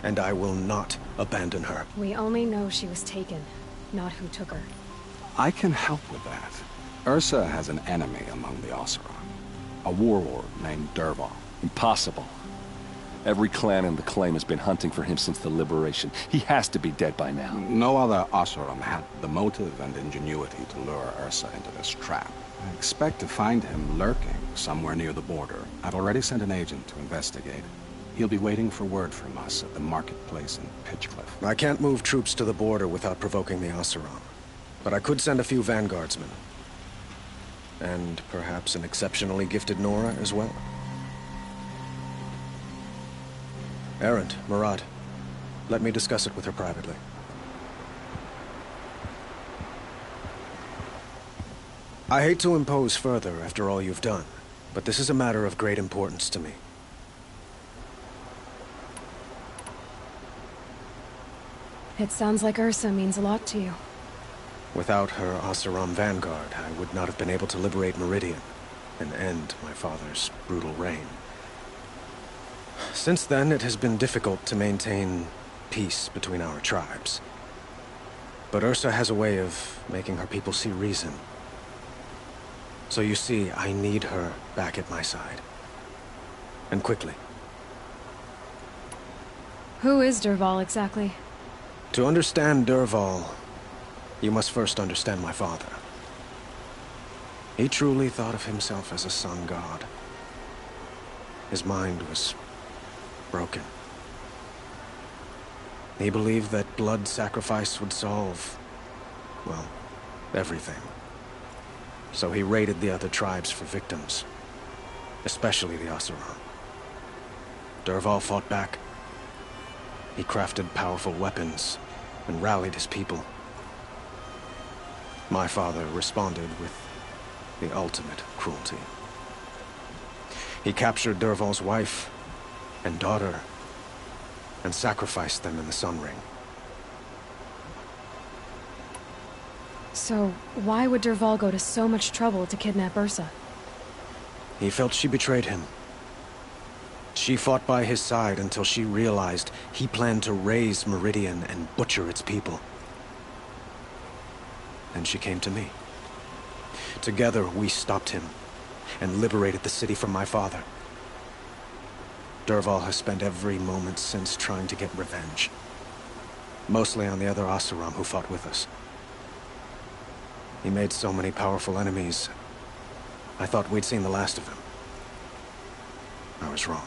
And I will not abandon her. We only know she was taken, not who took her. I can help with that. Ursa has an enemy among the Oseram. A warlord named Dervahl. Impossible. Every clan in the claim has been hunting for him since the liberation. He has to be dead by now. No other Oseram had the motive and ingenuity to lure Ursa into this trap. I expect to find him lurking somewhere near the border. I've already sent an agent to investigate. He'll be waiting for word from us at the marketplace in Pitchcliff. I can't move troops to the border without provoking the Oseram. But I could send a few vanguardsmen. And perhaps an exceptionally gifted Nora as well. Erend, Marad, let me discuss it with her privately. I hate to impose further after all you've done, but this is a matter of great importance to me. It sounds like Ursa means a lot to you. Without her Oseram vanguard, I would not have been able to liberate Meridian and end my father's brutal reign. Since then, it has been difficult to maintain peace between our tribes. But Ursa has a way of making her people see reason. So you see, I need her back at my side. And quickly. Who is Dervahl exactly? To understand Dervahl, You must first understand my father. He truly thought of himself as a sun god. His mind was broken. He believed that blood sacrifice would solve, well, everything. So he raided the other tribes for victims, especially the Oseram. Dervahl fought back. He crafted powerful weapons and rallied his people. My father responded with the ultimate cruelty. He captured Dervahl's wife and daughter and sacrificed them in the Sun Ring. So, why would Dervahl go to so much trouble to kidnap Ursa? He felt she betrayed him. She fought by his side until she realized he planned to raise Meridian and butcher its people. Then she came to me. Together, we stopped him and liberated the city from my father. Dervahl has spent every moment since trying to get revenge. Mostly on the other Oseram who fought with us. He made so many powerful enemies, I thought we'd seen the last of him. I was wrong.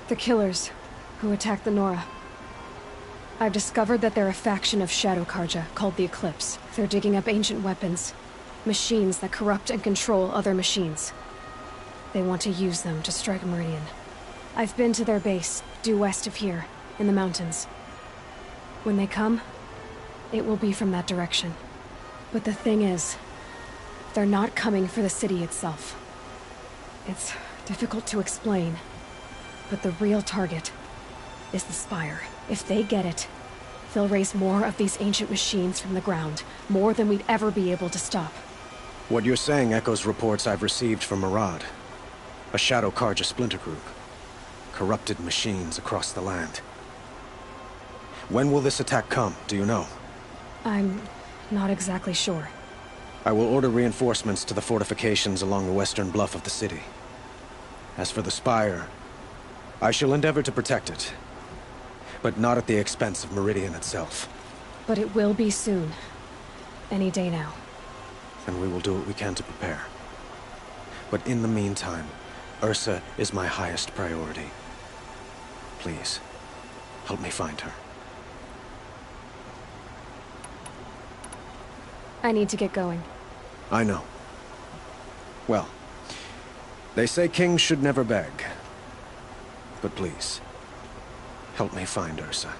The killers who attacked the Nora. I've discovered that they're a faction of Shadow Karja called the Eclipse. They're digging up ancient weapons, machines that corrupt and control other machines. They want to use them to strike Meridian. I've been to their base, due west of here, in the mountains. When they come, it will be from that direction. But the thing is, they're not coming for the city itself. It's difficult to explain, but the real target is the Spire. If they get it, they'll raise more of these ancient machines from the ground, more than we'd ever be able to stop. What you're saying echoes reports I've received from Murad, a Shadow Karja splinter group. Corrupted machines across the land. When will this attack come, do you know? I'm not exactly sure. I will order reinforcements to the fortifications along the western bluff of the city. As for the Spire, I shall endeavor to protect it, but not at the expense of Meridian itself. But it will be soon. Any day now. And we will do what we can to prepare. But in the meantime, Ursa is my highest priority. Please, help me find her. I need to get going. I know. Well, they say kings should never beg. But please, help me find Ursa.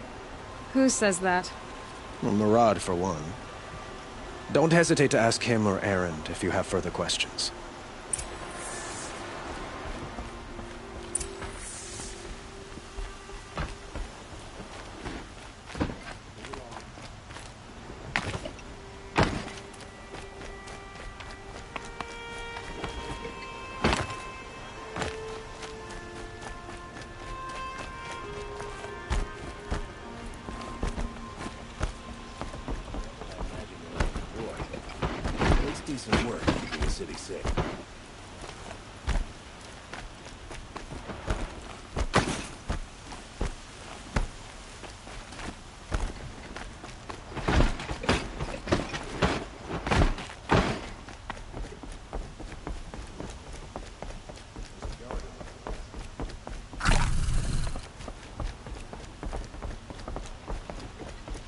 Who says that? Well, Murad, for one. Don't hesitate to ask him or Erend if you have further questions. Decent work keeping the city safe.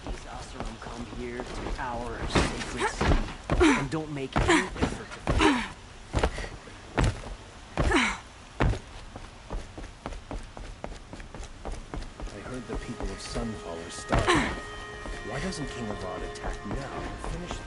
These Oseram come here to our sacred city. And don't make any effort to fight. I heard the people of Sunfall are starving. Why doesn't King Avad attack now and finish them?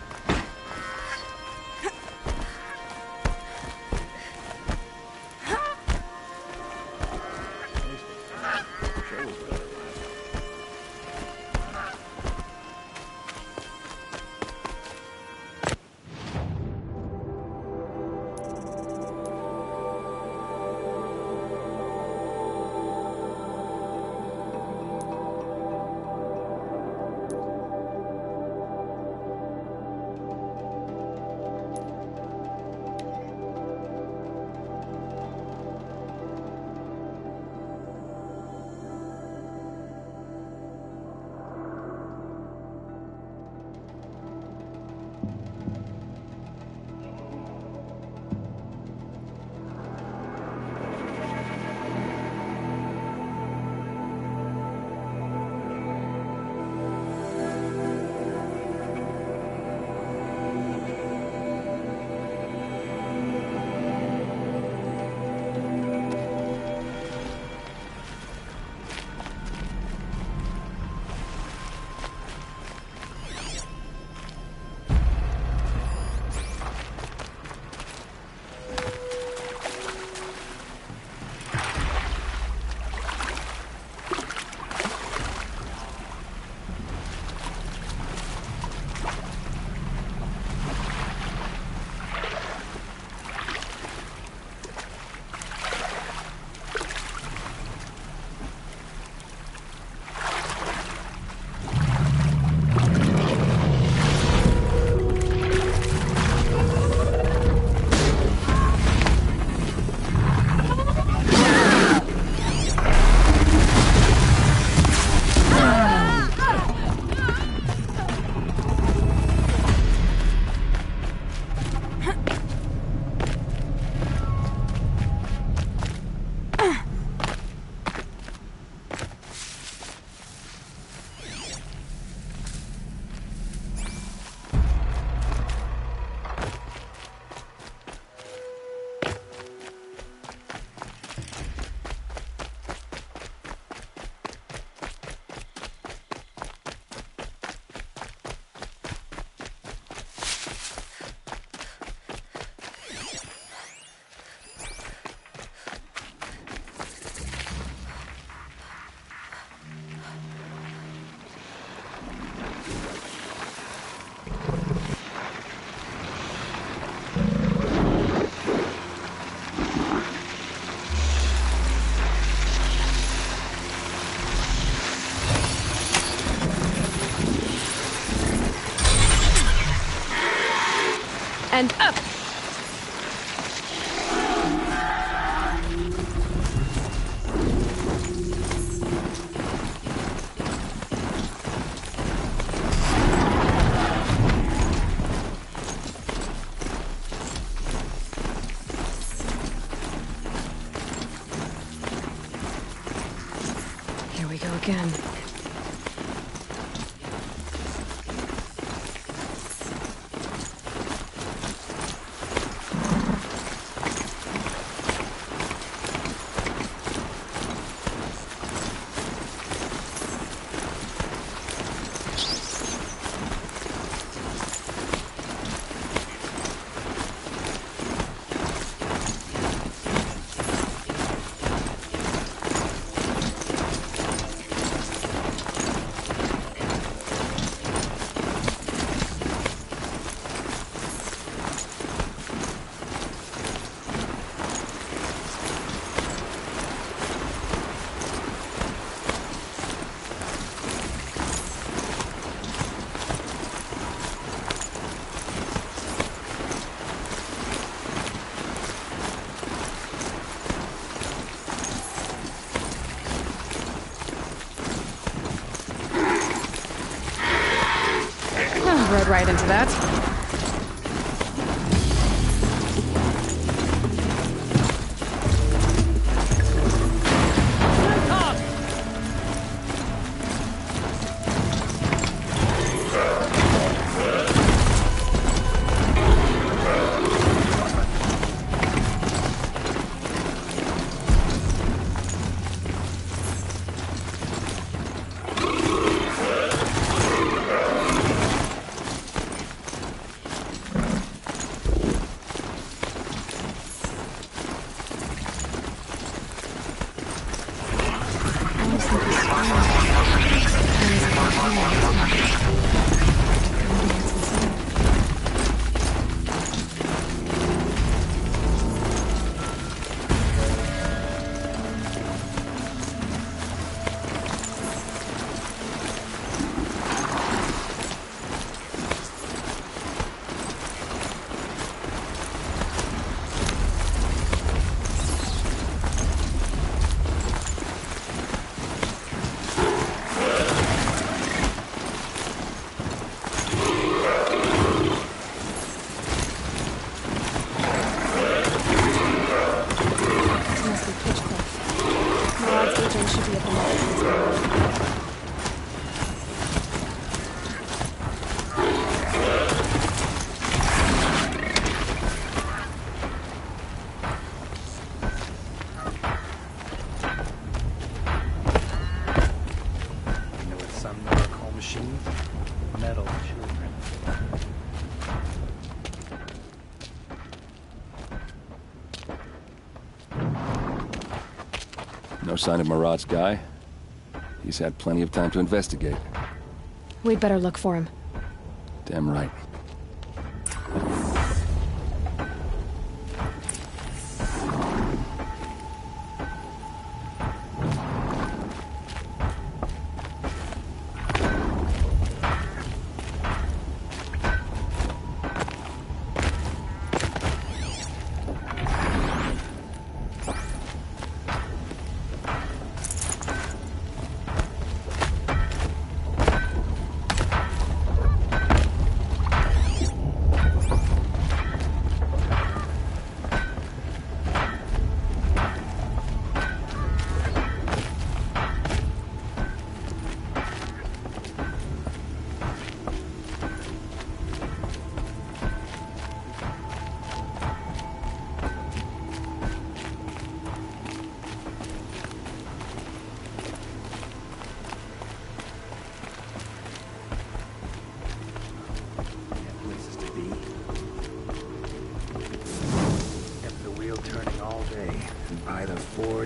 and up! Here we go again. Rode right into that. No sign of Marad's guy. He's had plenty of time to investigate. We'd better look for him. Damn right.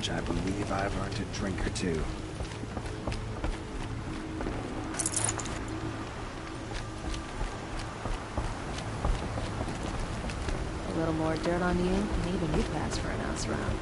I believe I've earned a drink or two. A little more dirt on you, and even you pass for an ounce round.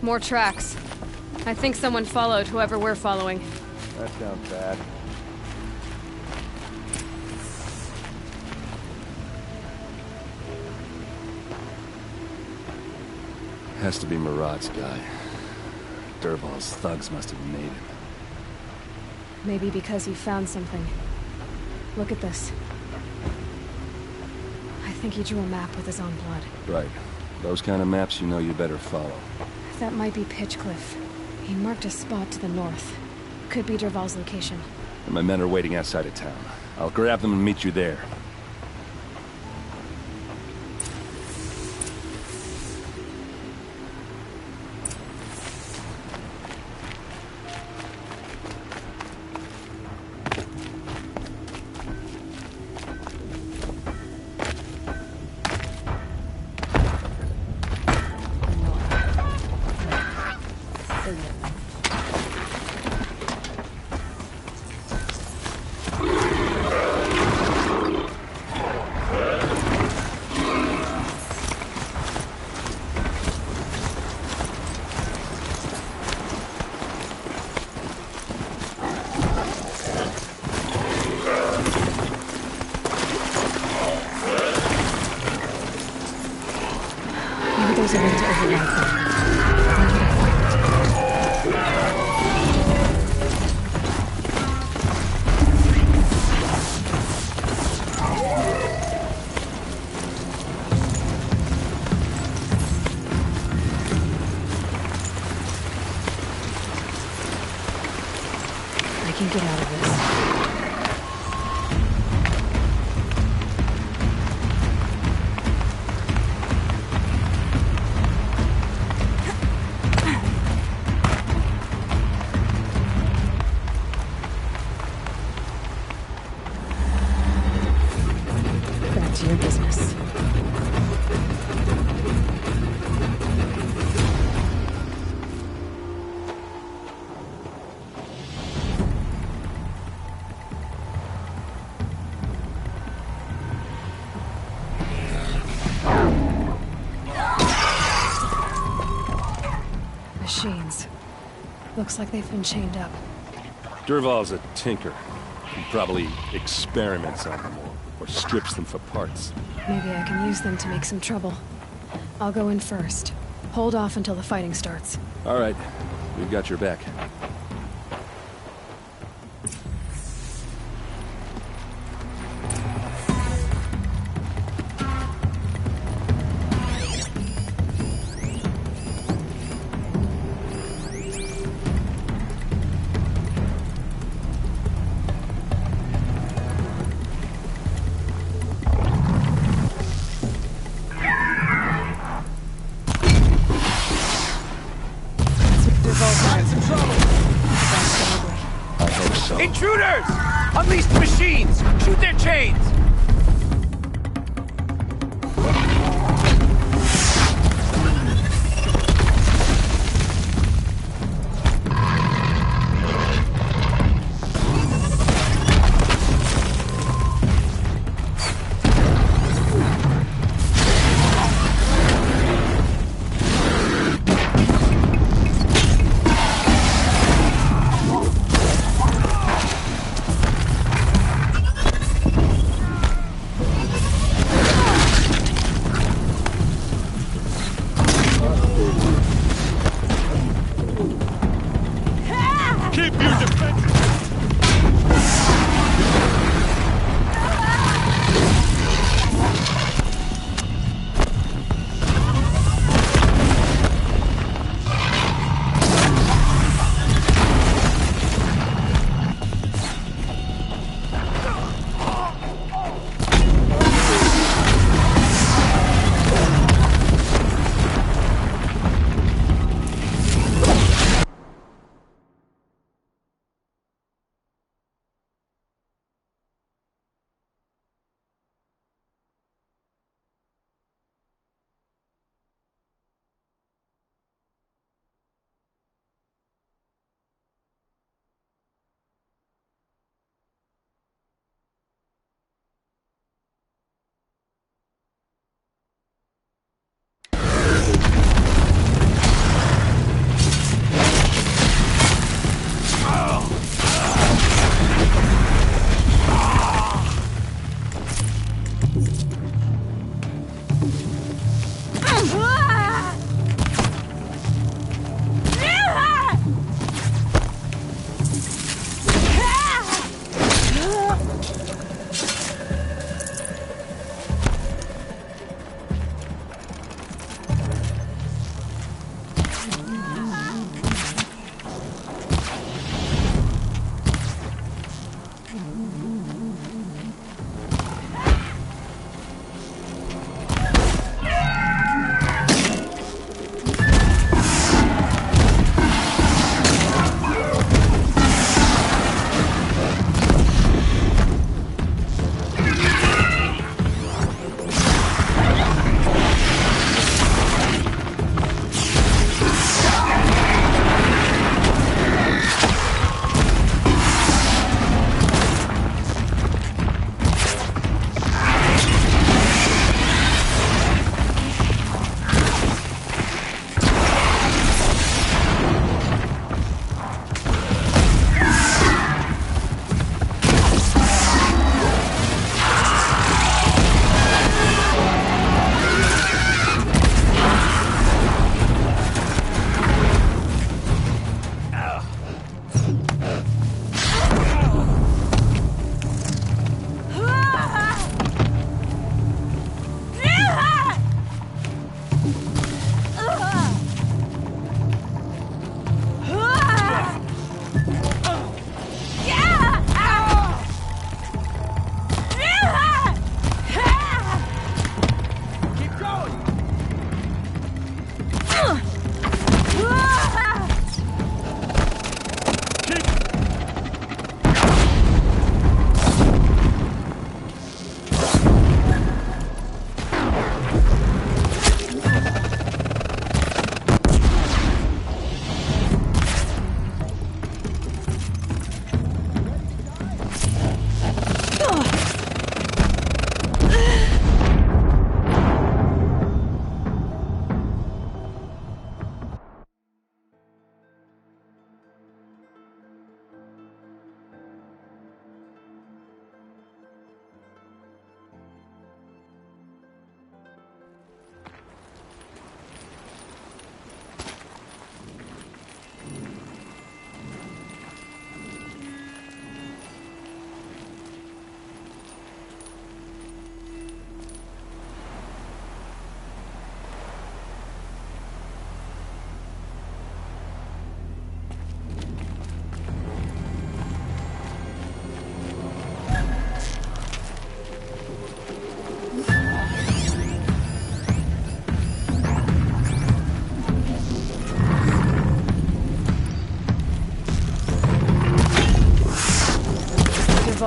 More tracks. I think someone followed whoever we're following. That sounds bad. Has to be Murad's guy. Dervahl's thugs must have made him. Maybe because he found something. Look at this. I think he drew a map with his own blood. Right. Those kind of maps you know you better follow. That might be Pitchcliff. He marked a spot to the north. Could be Dervahl's location. And my men are waiting outside of town. I'll grab them and meet you there. There's a way to override them. I can get out of this. Your business. Machines. Looks like they've been chained up. Dervahl's a tinker. He probably experiments on them or strips them for parts. Maybe I can use them to make some trouble. I'll go in first. Hold off until the fighting starts. All right. We've got your back. Intruders! Unleash the machines! Shoot their chains!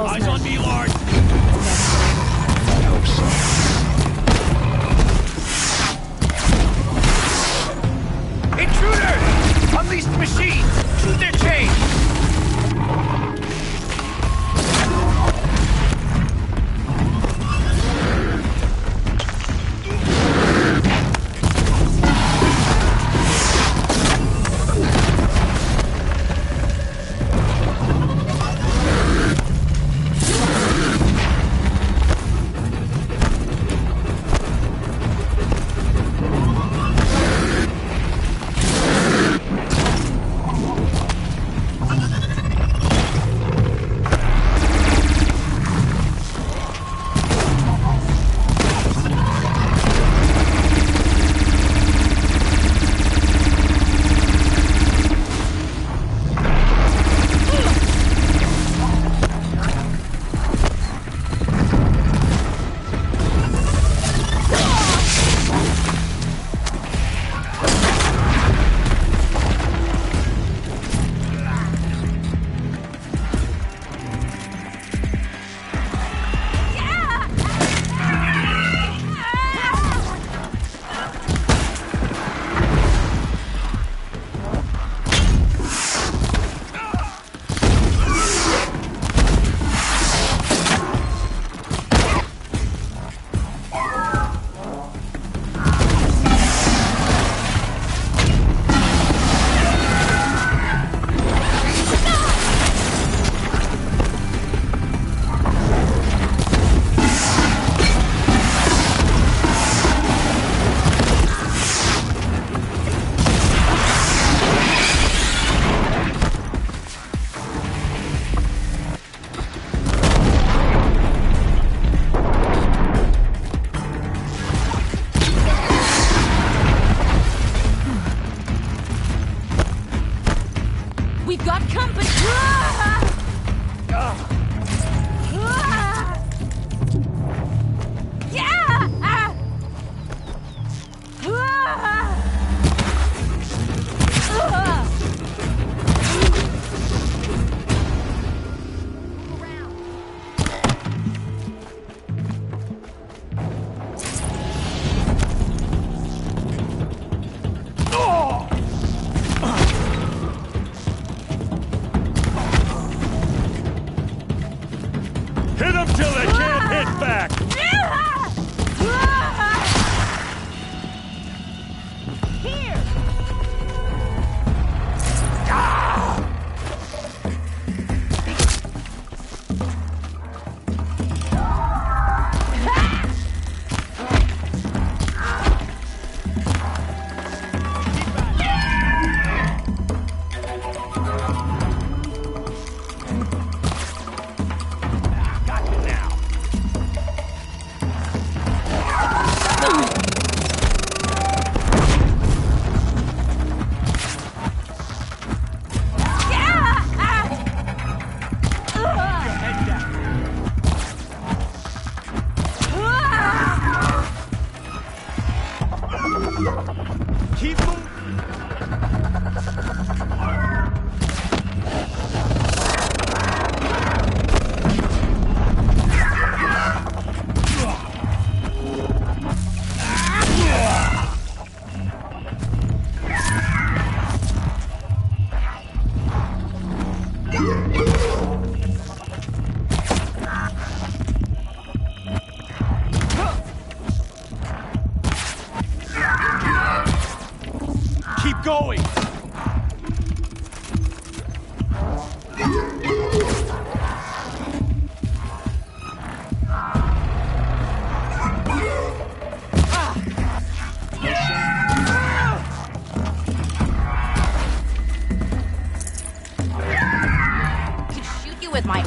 Paul's Eyes men. on me, Lord! I hope so. Intruders! Unleash the machines! Shoot their chains! We've got company! Hit them till they can't hit back! Keep going! Shoot you with my...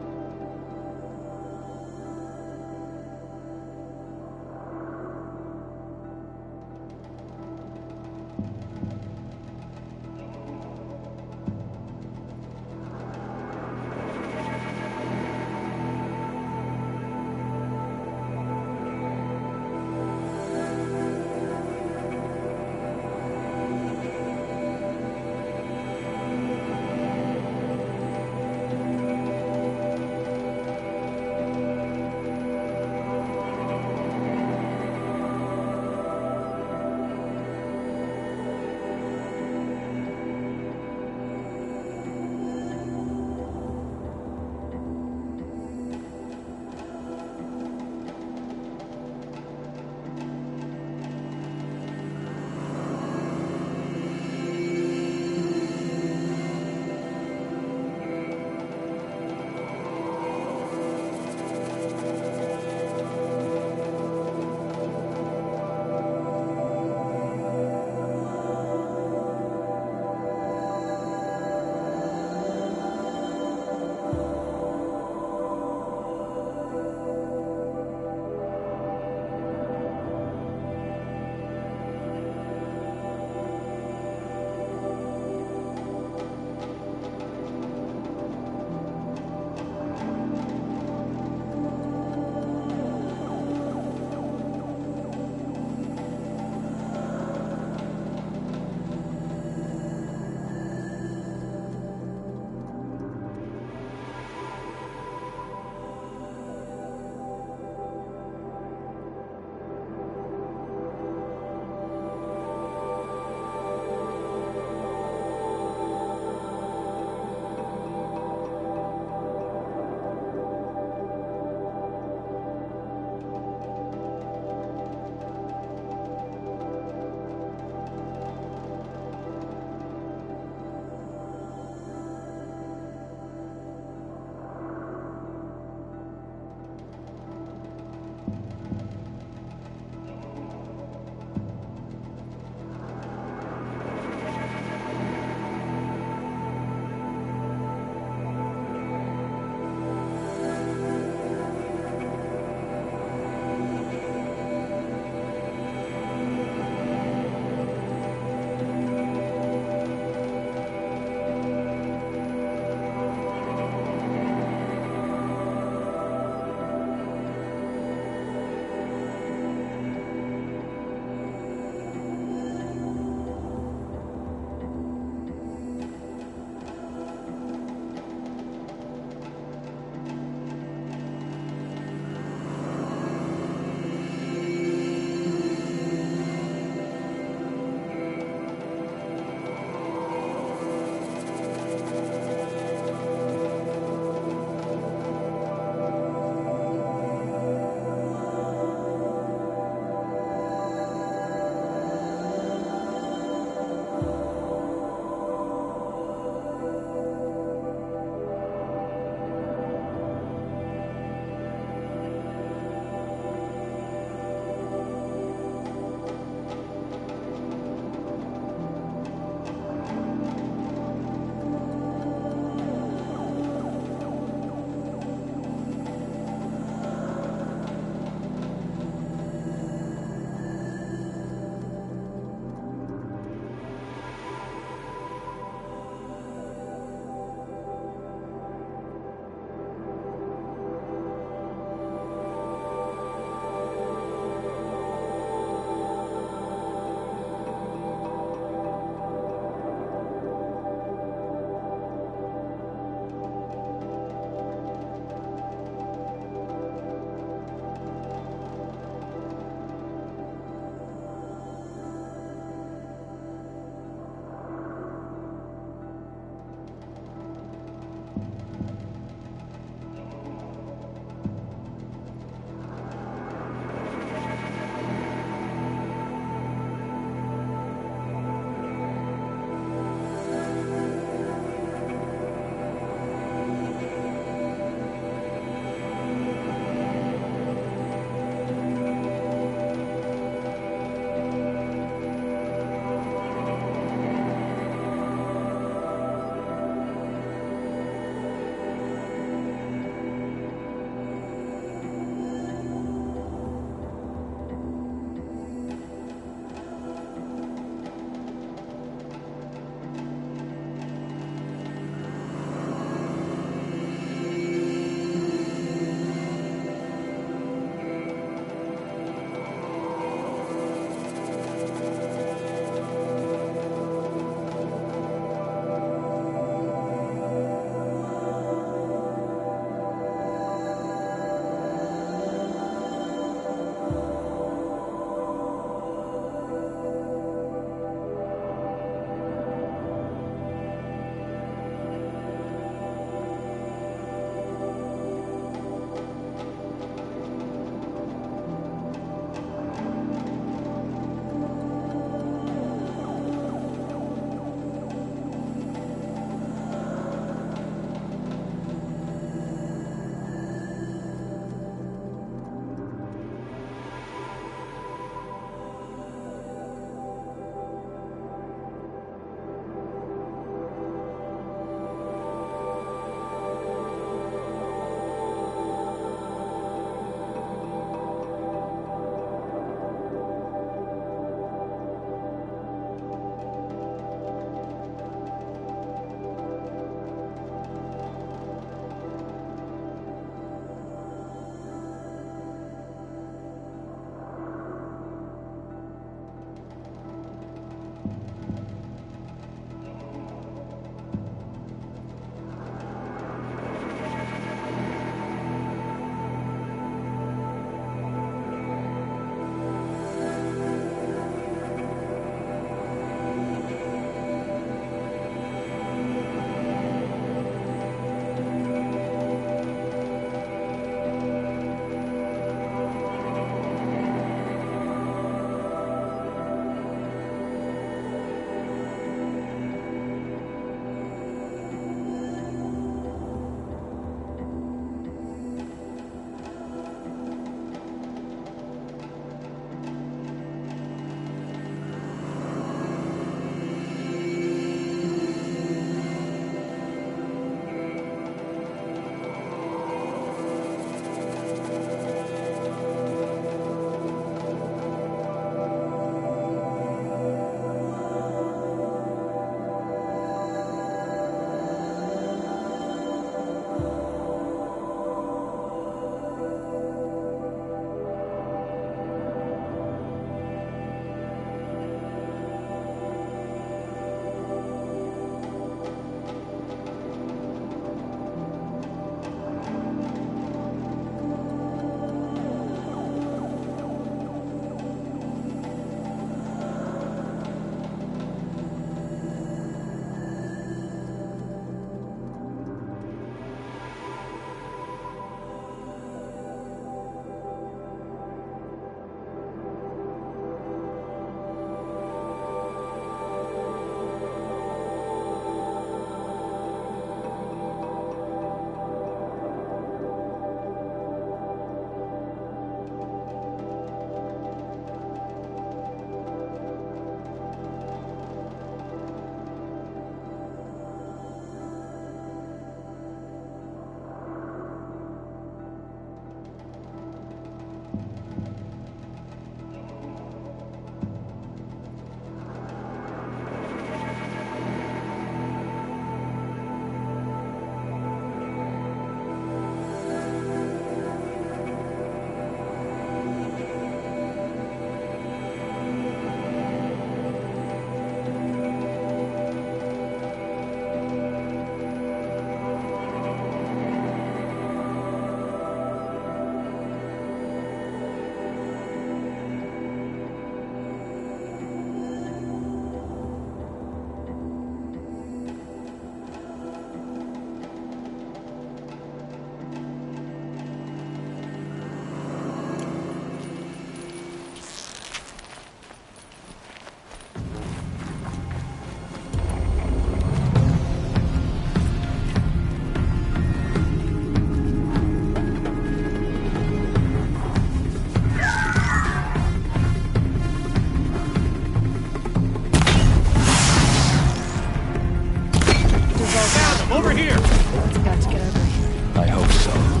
over here! It's got to get over here. I hope so.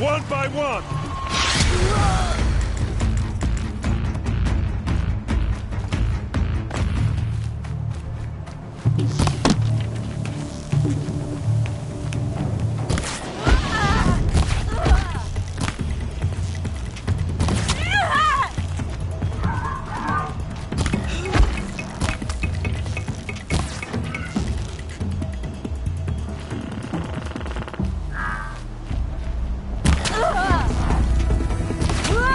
One by one! Ah!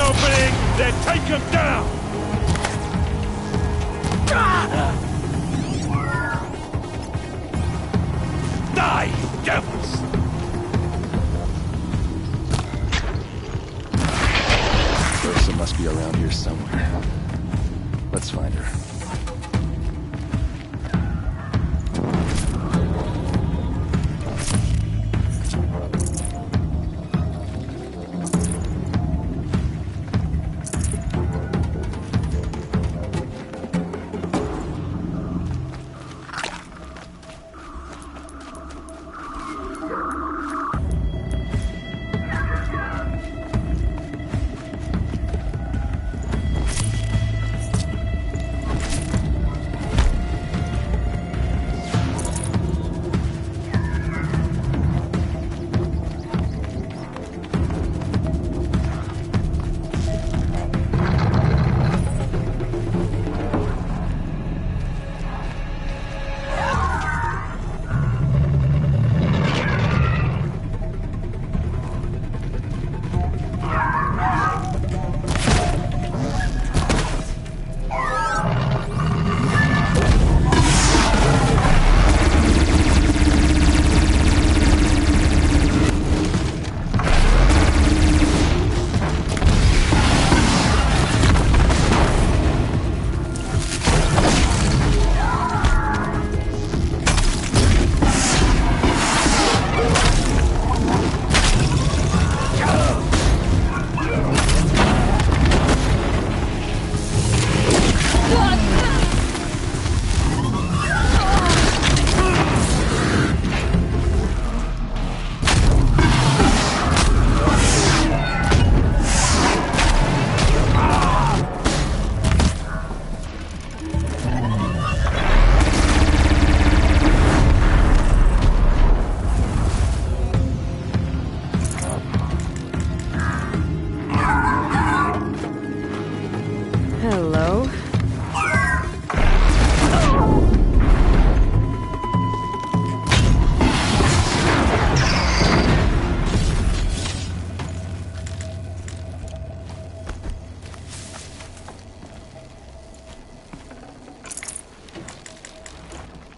opening, then take him down! Die, you devils! Ursa must be around here somewhere. Let's find her.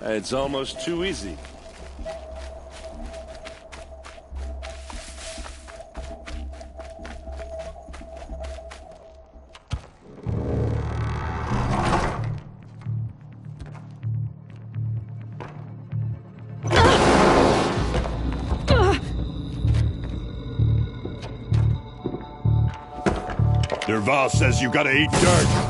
It's almost too easy. Dervahl says you gotta eat dirt.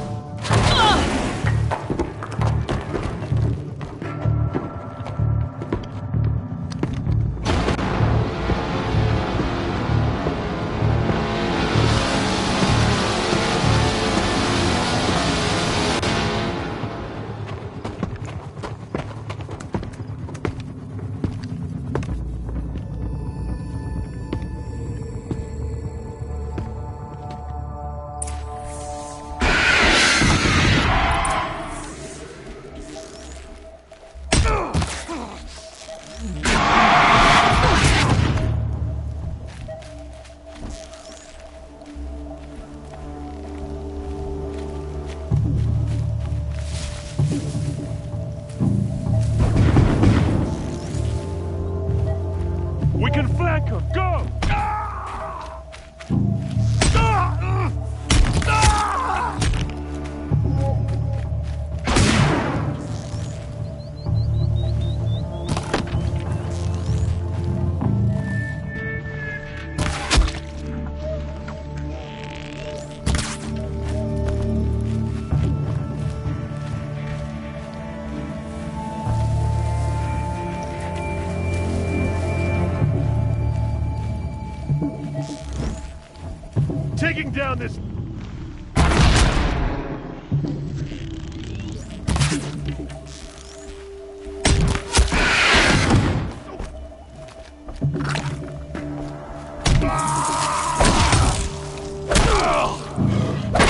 Taking down this...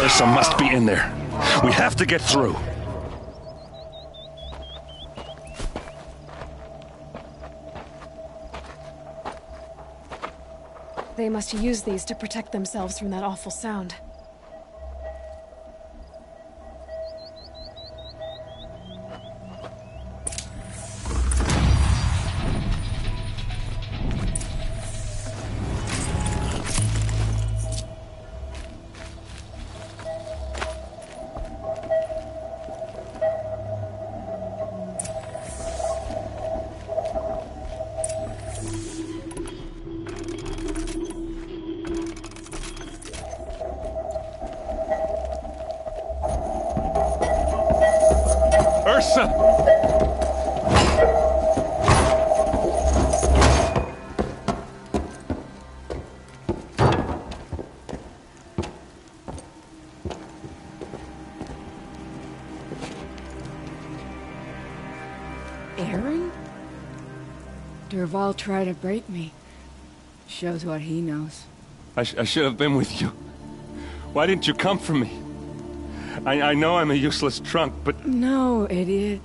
Ursa must be in there. We have to get through. They must use these to protect themselves from that awful sound. Ursa! Aaron? Dervahl tried to break me. Shows what he knows. I should have been with you. Why didn't you come for me? I know I'm a useless trunk, but... No, idiot.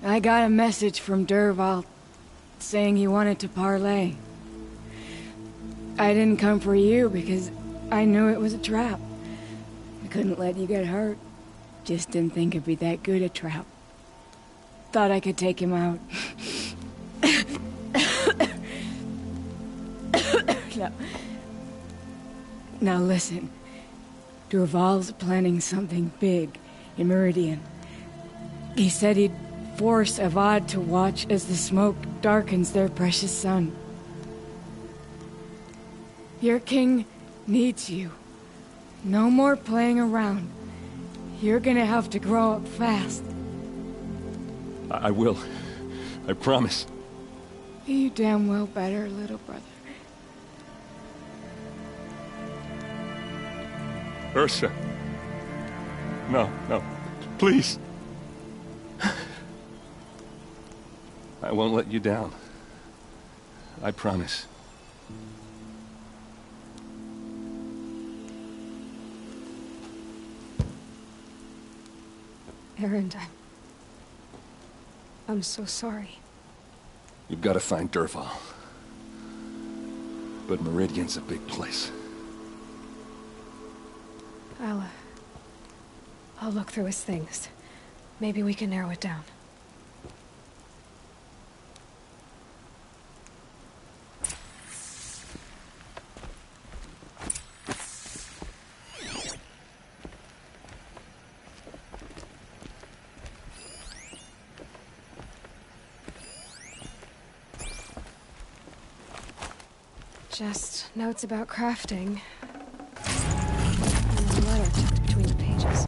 I got a message from Dervahl saying he wanted to parlay. I didn't come for you because I knew it was a trap. I couldn't let you get hurt. Just didn't think it'd be that good a trap. Thought I could take him out. Now listen. Dervahl's planning something big in Meridian. He said he'd force Avad to watch as the smoke darkens their precious sun. Your king needs you. No more playing around. You're gonna have to grow up fast. I will. I promise. You damn well better, little brother. Ursa. No, please. I won't let you down. I promise. Erend, I'm so sorry. You've got to find Dervahl. But Meridian's a big place. I'll look through his things. Maybe we can narrow it down. Just notes about crafting. And a letter tucked between the pages.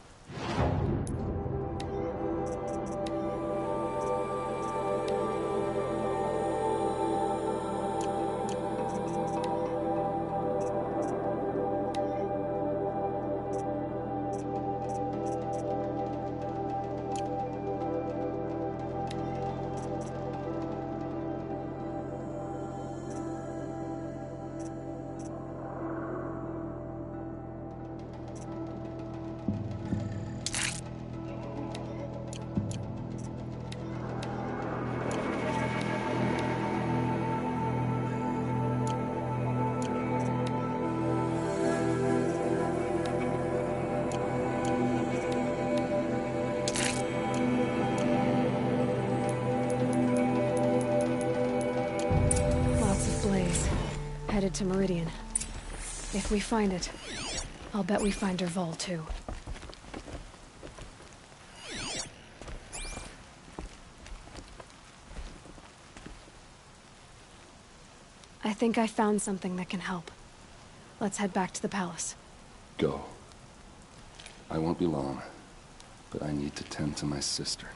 Headed to Meridian. If we find it, I'll bet we find Dervahl too. I think I found something that can help. Let's head back to the palace. Go. I won't be long, but I need to tend to my sister.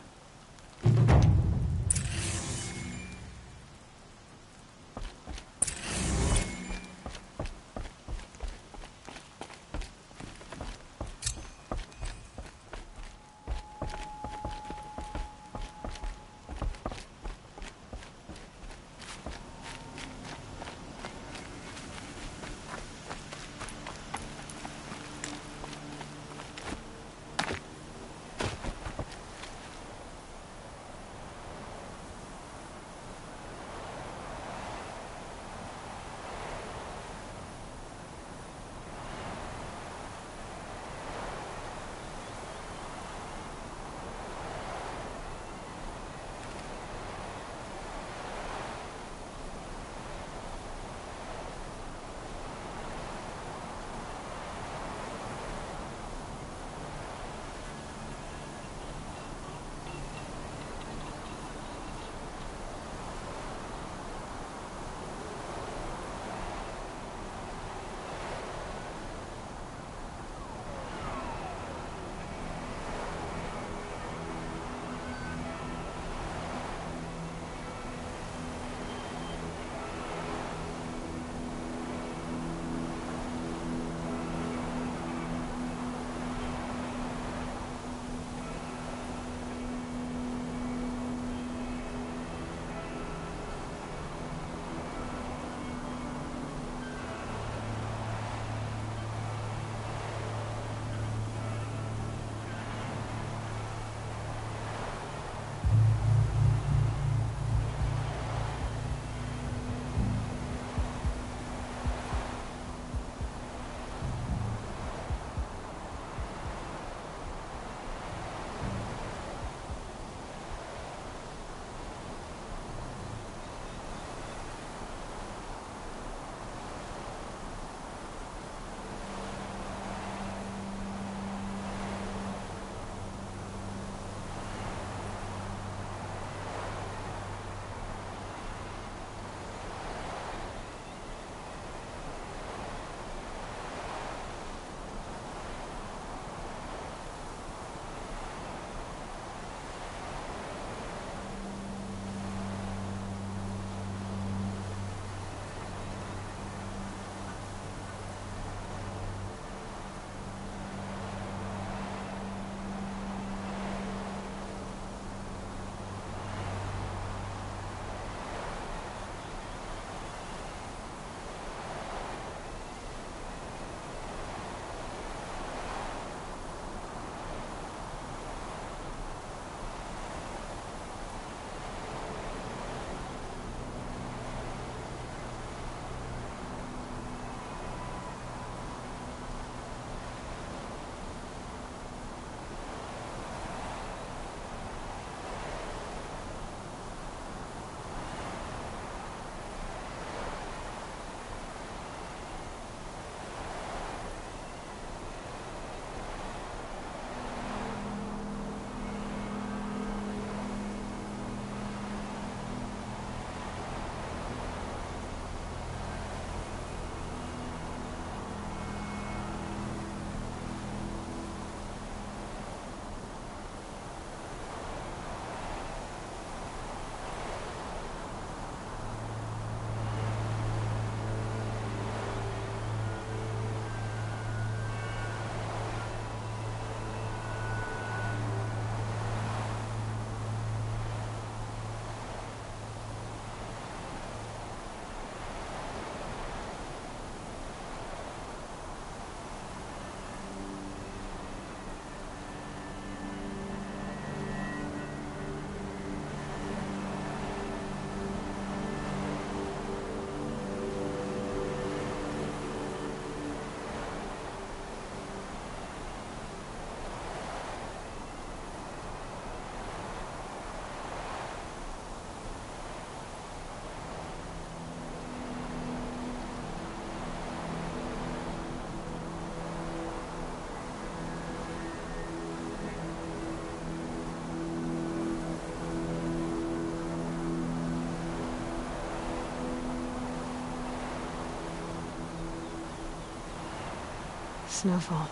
Snowfall.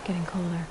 Getting colder.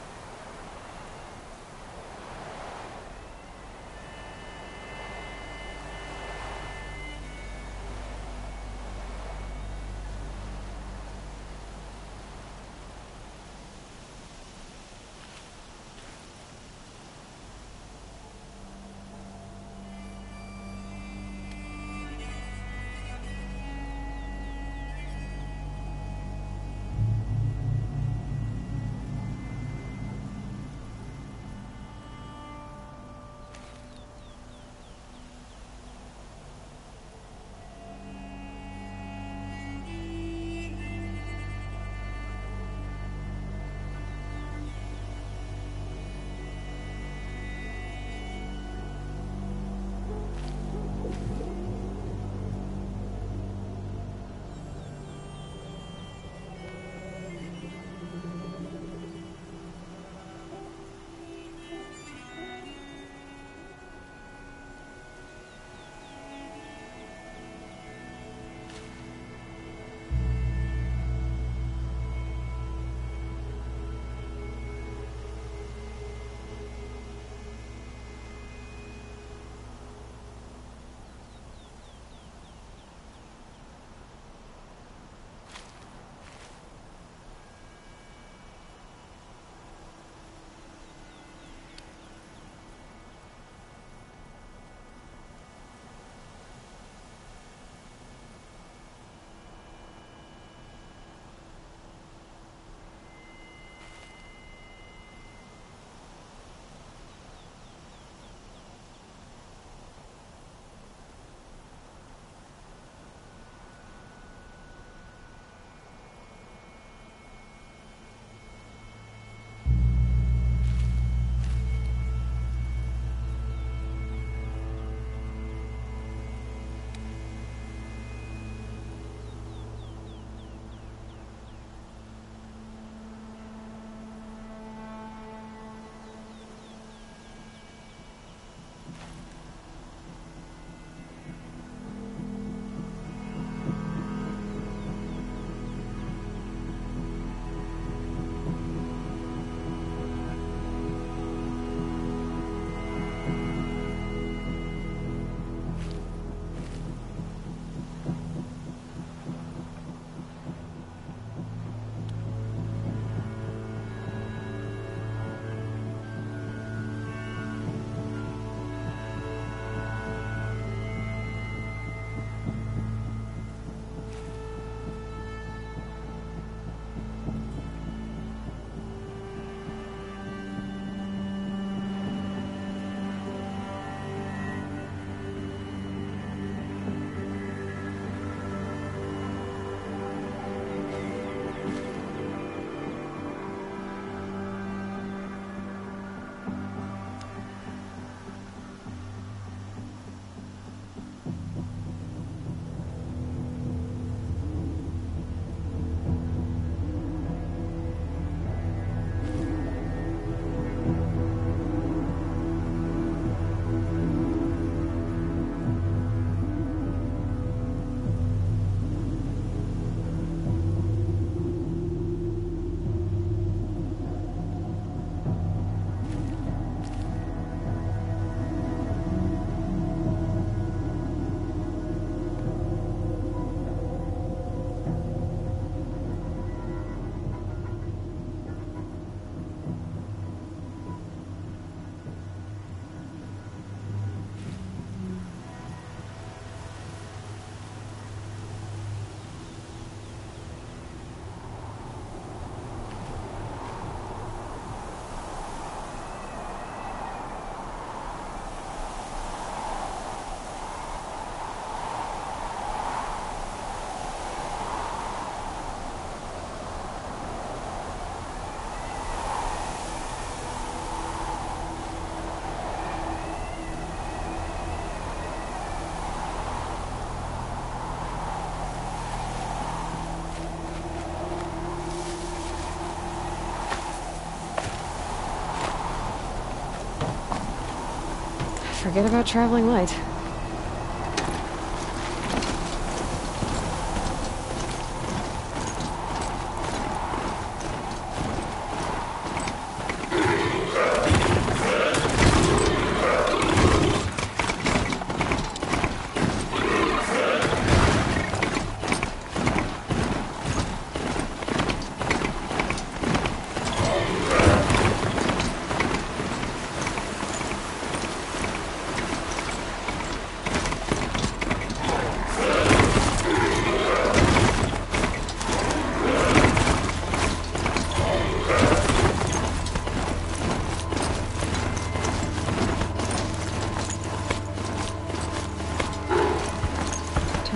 Forget about traveling light.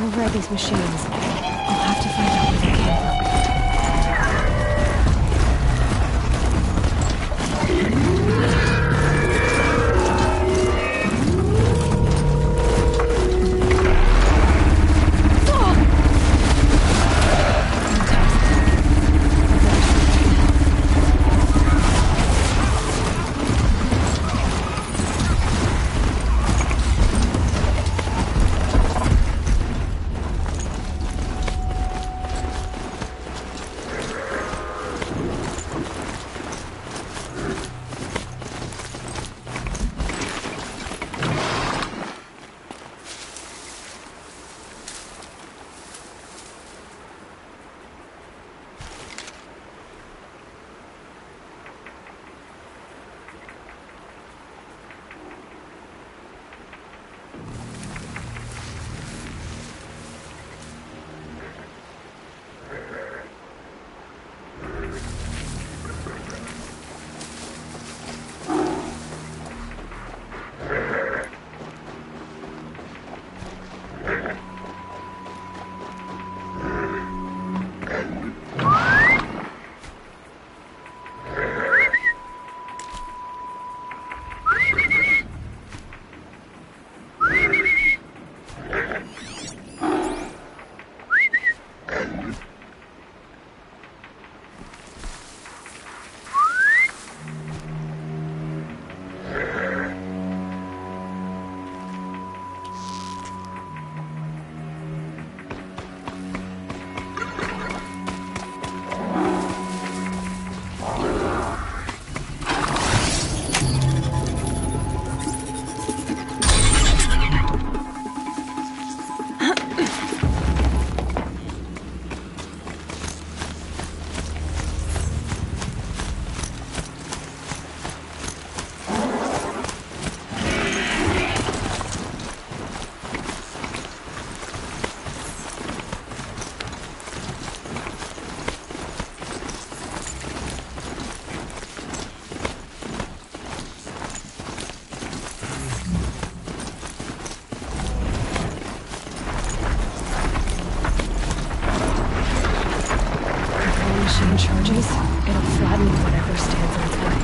They're over at these machines. I'll have to find out where they came from. Charges, it'll flatten whatever stands in its way.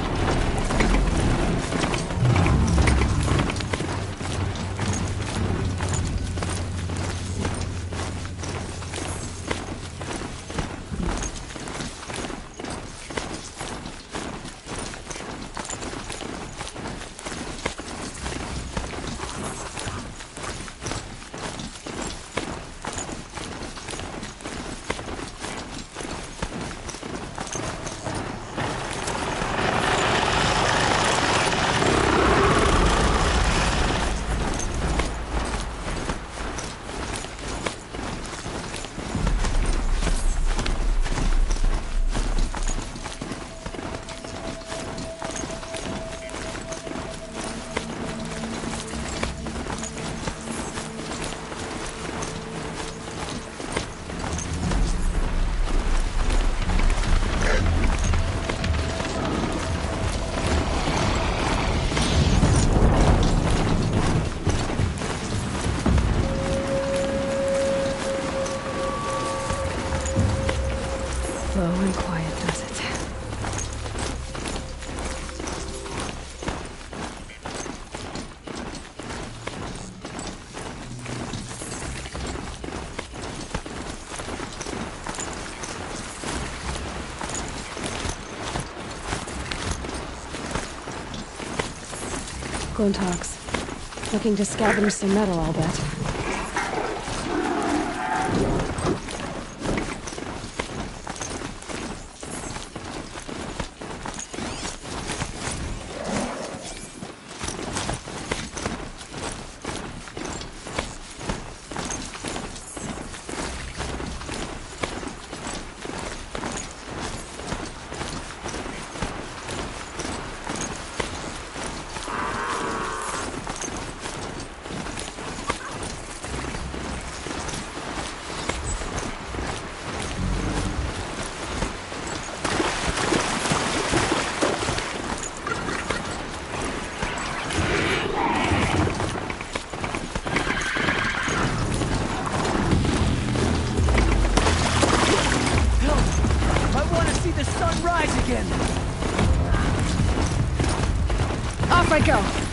Slow and quiet does it. Gluntox. Looking to scavenge some metal, I'll bet. I go.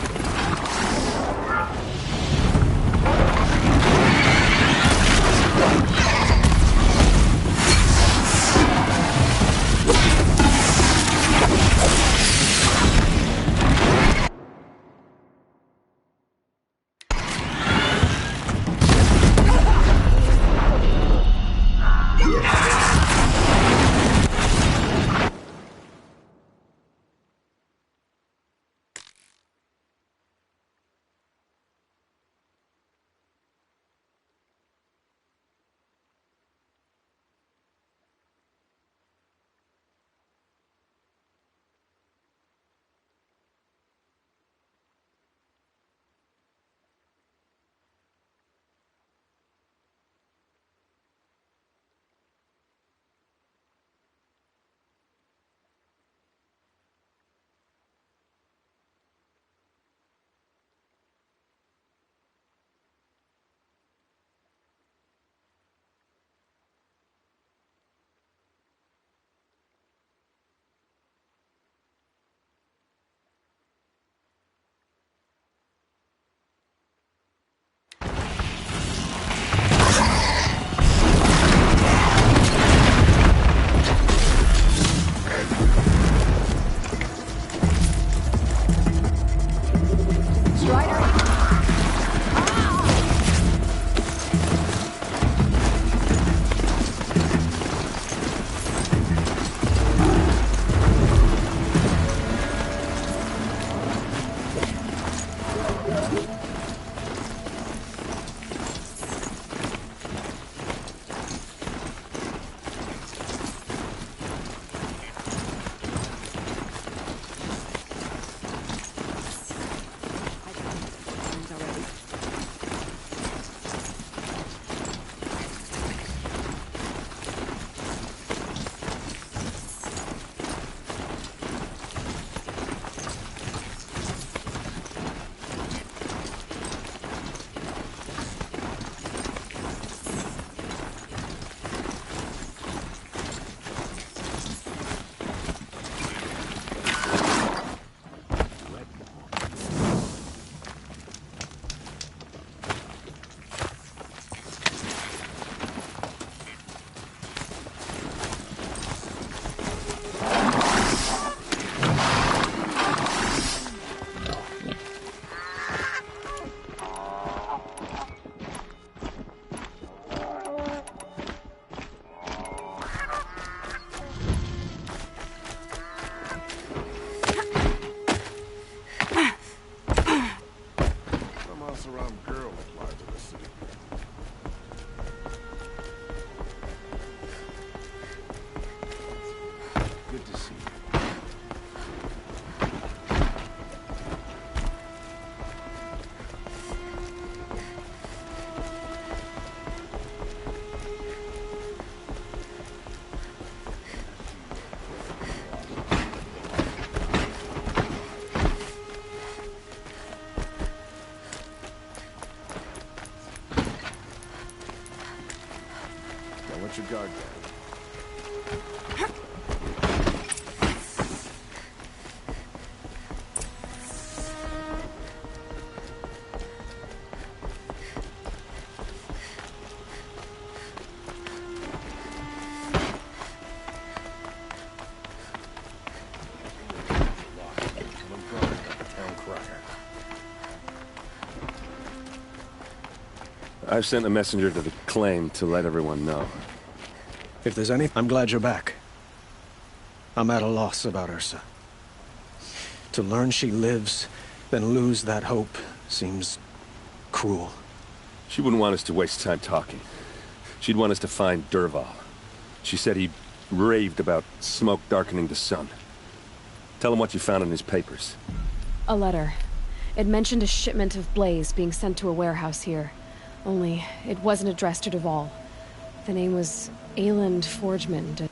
Your guard down. I've sent a messenger to the claim to let everyone know. If there's any, I'm glad you're back. I'm at a loss about Ursa. To learn she lives, then lose that hope, seems cruel. She wouldn't want us to waste time talking. She'd want us to find Dervahl. She said he raved about smoke darkening the sun. Tell him what you found in his papers. A letter. It mentioned a shipment of Blaze being sent to a warehouse here. Only, it wasn't addressed to Dervahl. The name was Ayland Forgeman.